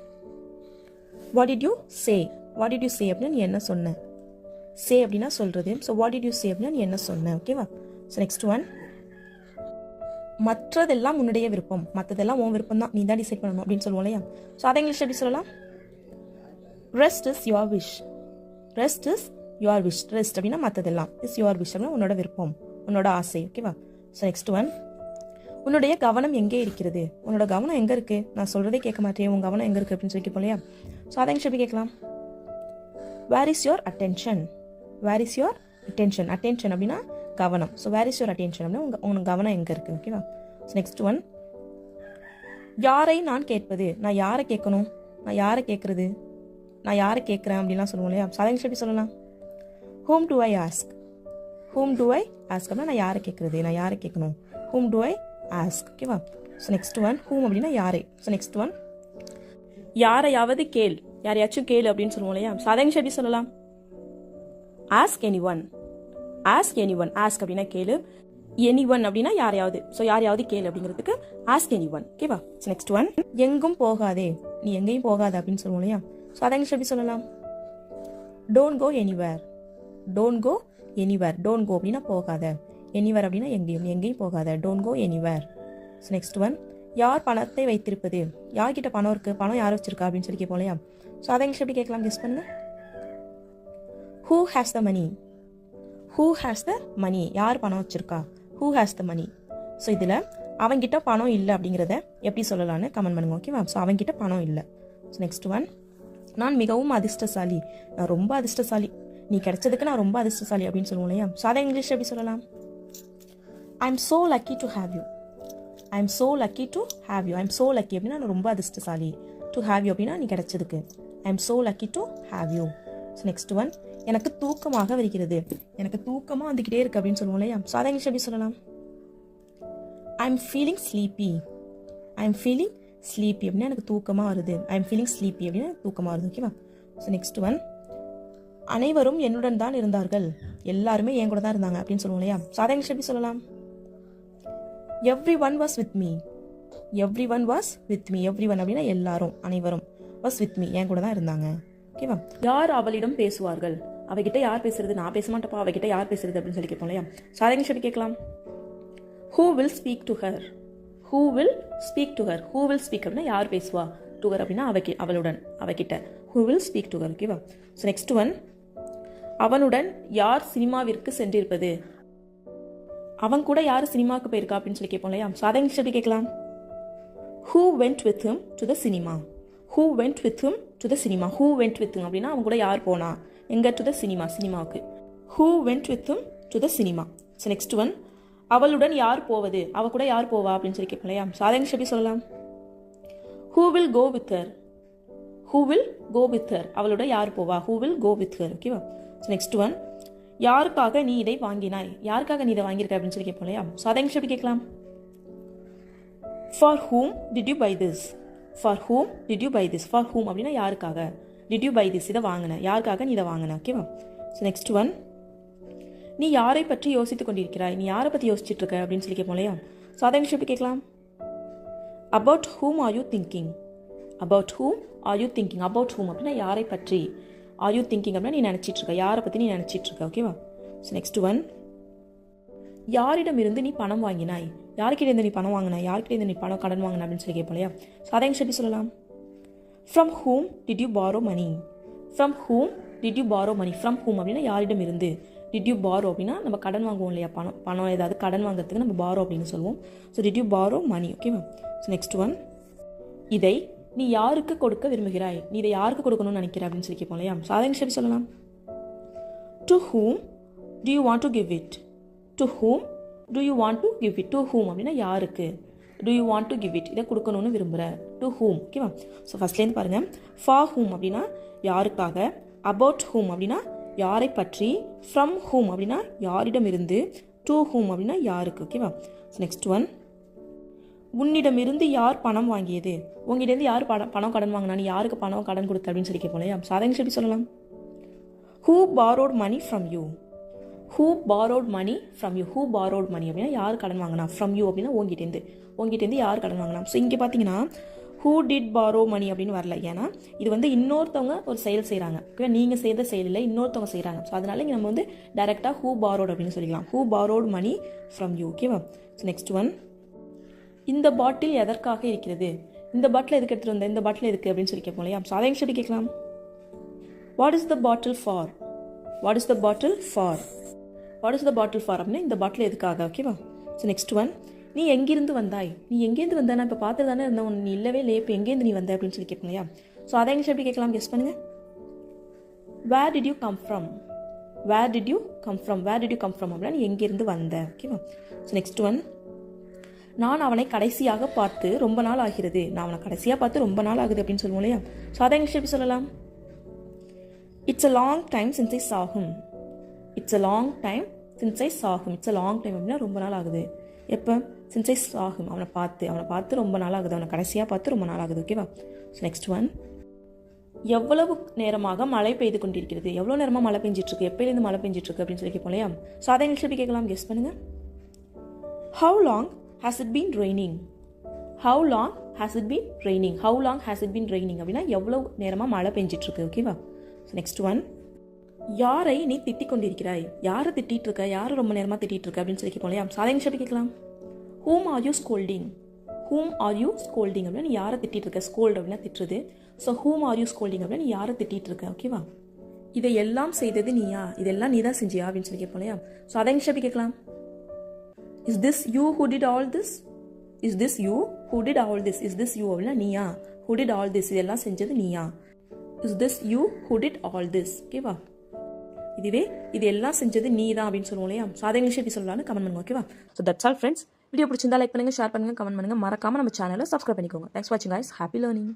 What did you say? What did you say அப்படின்னா நீ என்ன சொன்ன, சே அப்படின்னா சொல்றது. So what did you say அப்படின்னா நீ என்ன சொன்ன. ஓகேவா. ஸோ நெக்ஸ்ட் ஒன், மற்றதெல்லாம் உன்னுடைய விருப்பம், மற்றதெல்லாம் உன் விருப்பம் தான், நீ தான் டிசைட் பண்ணணும் அப்படின்னு சொல்லுவோம் இல்லையா. ஸோ அதை இங்கிலீஷ் எப்படி சொல்லலாம்? Rest is your wish, rest is your wish. Rest அப்படின்னா மற்றதெல்லாம், இஸ் யுவர் விஷ் அப்படின்னா உன்னோட விருப்பம், உன்னோட ஆசை. ஓகேவா. ஸோ நெக்ஸ்ட் ஒன், உன்னுடைய கவனம் எங்கே இருக்கிறது, உன்னோட கவனம் எங்கே இருக்கு, நான் சொல்றதே கேட்க மாட்டேன், உன் கவனம் எங்கே இருக்கு அப்படின்னு சொல்லி கேட்போம் இல்லையா. ஸோ அதை இங்கிலீஷ் எப்படி கேட்கலாம்? Where is your attention, where is your attention. Attention அப்படின்னா கவனம். So where is your attention அப்படின்னா உனக்கு கவனம் எங்கே இருக்கு. ஓகேவா. ஸோ நெக்ஸ்ட் ஒன், யாரை நான் கேட்பது, நான் யாரை கேட்கணும், நான் யாரை கேட்கறது, நான் யாரை கேட்குறேன் அப்படின்லாம் சொல்லுவோம் இல்லையா. ஸோ அதை எப்படி சொல்லலாம்? Whom do I ask, whom do I ask அப்படின்னா நான் யாரை கேட்கறது, நான் யாரை கேட்கணும், ஹூம் டு ஐ ஆஸ்க். ஓகேவா. ஸோ நெக்ஸ்ட் ஒன், ஹூம் அப்படின்னா யாரை. ஸோ நெக்ஸ்ட் ஒன், யாரையாவது கேள், யாரையாச்சும் கேளு அப்படின்னு சொல்லுவோம் இல்லையா. ஸோ அதை எப்படி சொல்லலாம்? Ask any one, ask any one. Ask அப்படின்னா கேளு, எனி ஒன் அப்படின்னா யாரையாவது. ஸோ யாரையாவது கேளு அப்படிங்கிறதுக்கு ஆஸ்க் எனி ஒன். ஓகேவா. ஸோ நெக்ஸ்ட் ஒன், எங்கும் போகாதே, நீ எங்கேயும் போகாத அப்படின்னு சொல்லுவோம் இல்லையா. ஸோ அதை எப்படி சொல்லலாம்? Don't go anywhere, don't go anywhere. Don't go அப்படின்னா போகாத, எனிவேர் அப்படின்னா எங்கேயும், எங்கேயும் போகாத, don't go anywhere. So next one, யார் பணத்தை வைத்திருப்பது, யார்கிட்ட பணம் இருக்கு, பணம் யார் வச்சிருக்கா அப்படின்னு சொல்லி கேட்போம் இல்லையா. ஸோ அதை எப்படி கேட்கலாம், கெஸ் பண்ணுங்க. Who has the money, who has the money, யார் பணம் வச்சிருக்கா, who has the money. So இதில் அவன்கிட்ட பணம் இல்லை அப்படிங்கிறத எப்படி சொல்லலாம்னு கமெண்ட் பண்ணுங்க. ஓகேவா. ஸோ அவன்கிட்ட பணம் இல்லை. ஸோ நெக்ஸ்ட் ஒன், நான் மிகவும் அதிர்ஷ்டசாலி, நான் ரொம்ப அதிர்ஷ்டசாலி, நீ கிடைச்சதுக்கு நான் ரொம்ப அதிர்ஷ்டசாலி அப்படின்னு சொல்லுவோம் இல்லையா. ஸோ அதை இங்கிலீஷ் எப்படி சொல்லலாம்? I am so lucky to have you, I am so lucky to have you. I am so lucky அப்படின்னா நான் ரொம்ப அதிர்ஷ்டசாலி, டு ஹேவ் யூ அப்படின்னா நீ கிடைச்சதுக்கு, I am so lucky to have you. So next one, எனக்கு தூக்கமாக வருகிறது, எனக்கு தூக்கமாக வந்துக்கிட்டே இருக்கு அப்படின்னு சொல்லுவோம் இல்லையா. ஸோ அதை இங்கிலீஷ் எப்படி சொல்லலாம்? I am feeling sleepy, I am feeling sleepy அப்படின்னா எனக்கு தூக்கமாக வருது, ஐ எம் ஃபீலிங் ஸ்லீப்பி அப்படின்னா தூக்கமாக வருது. ஓகேவா. ஸோ நெக்ஸ்ட் ஒன், அனைவரும் என்னுடன் தான் இருந்தார்கள், எல்லாருமே என் கூட தான் இருந்தாங்க அப்படின்னு சொல்லுவோம் இல்லையா. ஸோ அதை இங்கிலீஷ் எப்படி சொல்லலாம்? Every one was with me, every one was with me. Every one அப்படின்னா எல்லாரும், அனைவரும், வாஸ் வித் மீ என் கூட தான் இருந்தாங்க. ஓகேவா. யார் அவளிடம் பேசுவார்கள், அவகிட்ட யார் பேசுறது, நான் பேச மாட்டேப்பா, அவகிட்ட யார் பேசுறது அப்படின்னு சொல்லி கேட்போம் இல்லையா. ஸோ அதை எப்படி கேட்கலாம்? Who will speak to her, who will speak to her. Who will speak அப்படின்னா யார் பேசுவா, டு ஹர் அப்படின்னா அவளுடன், அவகிட்ட, who will speak to her. ஓகேவா. ஸோ நெக்ஸ்ட் ஒன், அவனுடன் யார் சினிமாவிற்கு சென்றிருப்பது, அவன் கூட யார் சினிமாவுக்கு போயிருக்கா அப்படின்னு சொல்லி கேட்போம் இல்லையா. ஸோ அதை எப்படி கேட்கலாம்? Who went with him to the cinema, who went with him to the cinema. Who went with him அப்படின்னா அவங்க கூட யார் போனா, எங்க, டு த சினிமா, சினிமாவுக்கு, who went with him to the cinema. So next one, அவளுடன் யார் போவது, அவ கூட யார் போவா அப்படின்னு சொல்லி கேட்போம் இல்லையா. ஸோ அதை இங்கிலீஷ் எப்படி சொல்லலாம்? Who will go with her, who will go with her, அவளோட யார் போவா, who will go with her. ஓகேவா. ஸோ நெக்ஸ்ட் ஒன், யாருக்காக நீ இதை வாங்கினாய், யாருக்காக நீ இதை வாங்கியிருக்க அப்படின்னு சொல்லி கேட்போம் இல்லையா. ஸோ அதை இங்கிலீஷ் எப்படி கேட்கலாம்? For whom did you buy this, for whom did you buy this, for whom அப்படின்னா யாருக்காக, டிட் யூ பை திஸ் இதை வாங்கின, யாருக்காக நீ இதை வாங்கின. ஓகேவா. ஸோ நெக்ஸ்ட் ஒன், நீ யாரை பற்றி யோசித்துக் கொண்டிருக்கிறாய், நீ யாரை பற்றி யோசிச்சுட்டு இருக்க அப்படின்னு சொல்லி கேட்போம் இல்லையா. ஸோ அதை இங்கிலீஷ் எப்படி கேட்கலாம்? About whom are you thinking, about whom are you thinking, about whom அப்படின்னா யாரை பற்றி, ஆர் யூ திங்கிங் அப்படின்னா நீ நினச்சிட்டு இருக்க, யாரை பற்றி நீ நினச்சிட்டு இருக்க. ஓகேவா. ஸோ நெக்ஸ்ட் ஒன், யாரிடமிருந்து நீ பணம் வாங்கினாய், யாருக்கிட்ட இருந்து நீ பணம் வாங்கினாய், யாருக்கிட்ட இருந்து நீ பணம் கடன் வாங்கின அப்படின்னு சொல்லி கேட்போம் இல்லையா. ஸோ அதை எப்படி சொல்லலாம்? From whom did you borrow money, from whom did you borrow money, from whom அப்படின்னா யாரிடம் இருந்து, டிட் யூ பாரோ அப்படின்னா நம்ம கடன் வாங்குவோம் இல்லையா, பணம் ஏதாவது கடன் வாங்குறதுக்கு நம்ம பாரோ அப்படின்னு சொல்லுவோம். So did you borrow money. ஓகேவா. ஸோ நெக்ஸ்ட் ஒன், இதை நீ யாருக்கு கொடுக்க விரும்புகிறாய், நீ இதை யாருக்கு கொடுக்கணும்னு நினைக்கிற அப்படின்னு சொல்லி கேட்போம் இல்லையா. ஸோ அதை எப்படி சொல்லலாம்? To whom to you want to give it, to whom to you want to give it, to whom அப்படின்னா யாருக்கு, to you want to give it இதை கொடுக்கணும்னு விரும்புகிற, டு ஹூம். ஓகேவா. ஸோ ஃபர்ஸ்ட்லேருந்து பாருங்கள், ஃபார் ஹூம் அப்படின்னா யாருக்காக, அபவுட் ஹூம் அப்படின்னா யாரை பற்றி, ஃப்ரம் ஹூம் அப்படின்னா யாரிடம் இருந்து, டு ஹூம் அப்படின்னா யாருக்கு. ஓகேவா. ஸோ நெக்ஸ்ட் ஒன், உன்னிடமிருந்து யார் பணம் வாங்கியது, உங்ககிட்டேருந்து யார் பணம் கடன் வாங்கினா, நீ யாருக்கு பணம் கடன் கொடுத்த அப்படின்னு சொல்லி கேட்போம் இல்லையா. ஸோ அதை எப்படி சொல்லலாம்? Who borrowed money from you, who borrowed money from you, who borrowed money அப்படின்னா யார் கடன் வாங்கினா, ஃப்ரம் யூ அப்படின்னா உங்ககிட்டேருந்து யார் கடன் வாங்கினா. ஸோ இங்கே பார்த்தீங்கன்னா ஹூ டிட் பாரோ மணி அப்படின்னு வரல, ஏன்னா இது வந்து இன்னொருத்தவங்க ஒரு செயல் செய்கிறாங்க. ஓகேவா. நீங்கள் செய்த செயல் இல்லை, இன்னொருத்தவங்க செய்கிறாங்க. ஸோ அதனால இங்கே நம்ம வந்து டைரெக்டாக ஹூ பாரோட் அப்படின்னு சொல்லிக்கலாம், who borrowed money from you. ஓகேவா. ஸோ நெக்ஸ்ட் ஒன், இந்த பாட்டில் எதற்காக இருக்கிறது, இந்த பாட்டில் எதுக்கு எடுத்துகிட்டு வந்த, இந்த பாட்டில் எதுக்கு அப்படின்னு சொல்லி கேட்போம் இல்லையா. ஸோ அதை எப்படி கேட்கலாம்? What is the bottle for, what is the bottle for, what is the bottle for அப்படின்னா இந்த பாட்டில் எதுக்காக. ஓகேவா. ஸோ நெக்ஸ்ட் ஒன், நீ எங்கிருந்து வந்தாய், நீ எங்கேருந்து வந்தாய், நான் இப்போ பார்த்து தானே இருந்தேன், நீ இல்லவே இல்லை, இப்போ எங்கேருந்து நீ வந்த அப்படின்னு சொல்லி கேட்போம் இல்லையா. ஸோ அதை எப்படி கேட்கலாம், கெஸ் பண்ணுங்க. Where did you come from, where did you come from, where did you come from அப்படின்னா நீ எங்கேருந்து வந்த. ஓகேவா. ஸோ நெக்ஸ்ட் ஒன், நான் அவனை கடைசியாக பார்த்து ரொம்ப நாள் ஆகிறது, நான் அவனை கடைசியாக பார்த்து ரொம்ப நாள் ஆகுது அப்படின்னு சொல்லுவோம் இல்லையா. ஸோ அதை எப்படி சொல்லலாம்? It's a long time since I saw him, it's a long time since I saw him, it's a long time அப்படின்னா ரொம்ப நாள் ஆகுது. எப்போ? சின்ஸ் ஐ saw him, அவனை பார்த்து ரொம்ப நாள் ஆகுது, அவனை கடைசியாக பார்த்து ரொம்ப நாள் ஆகுது. ஓகேவா. ஸோ நெக்ஸ்ட் ஒன், எவ்வளவு நேரமாக மழை பெய்து கொண்டிருக்கிறது, எவ்வளோ நேரமாக மழை பெஞ்சிட்டு இருக்கு, எப்பயிலேருந்து மழை பெஞ்சிட்டு இருக்கு அப்படின்னு சொல்லி கேட்போம் இல்லையா. ஸோ அதை இங்கிலீஷ் எப்படி கேட்கலாம், கெஸ் பண்ணுங்க. How long has it been raining, how long has it been raining, how long has it been raining அப்படின்னா எவ்வளவு நேரமாக மழை பெஞ்சிட்டு இருக்கு. ஓகேவா. ஸோ நெக்ஸ்ட் ஒன், யாரை நீ திட்டிக் கொண்டிருக்கிறாய், யாரை திட்டிட்டு இருக்க, யாரை ரொம்ப நேரமாக திட்டிட்டு இருக்க அப்படின்னு சொல்லி கேட்போம் இல்லையா. ஸோ அதை இங்கிலீஷ் எப்படி கேட்கலாம்? whom are you scolding, whom are you scolding அப்படின்னா நீ யாரை திட்டிட்டு இருக்க, ஸ்கோல்ட் அப்படின்னா திட்டுறது. So whom are you scolding அப்படின்னா நீ யாரை திட்டிட்டு இருக்க. ஓகேவா. இதை எல்லாம் செய்தது நீயா, இதெல்லாம் நீ தான் செஞ்சியா அப்படின்னு சொல்லி கேட்போம் இல்லையா. ஸோ அதை இங்கிலீஷ் எப்படி கேட்கலாம்? Is this you who did all this, is this you who did all this, is this you அப்படின்னா நீயா, who did all this இதெல்லாம் செஞ்சது நீயா, is this you who did all this. ஓகேவா. இதுவே இது எல்லாம் செஞ்சது நீ தான் அப்படின்னு சொல்லுவோம் இல்லையா. ஸோ அதை இங்கிலீஷ் எப்படி சொல்லலாம்னு கமெண்ட் பண்ணுங்க. ஓகேவா. So that's all friends. Video பிடிச்சிருந்தா லைக் பண்ணுங்க, ஷேர் பண்ணுங்க, கமெண்ட் பண்ணுங்க, மறக்காம நம்ம சேனலை சப்ஸ்கிரைப் பண்ணிக்கோங்க. தேங்க்ஸ் ஃபார் வாட்சிங் கைஸ். Happy learning.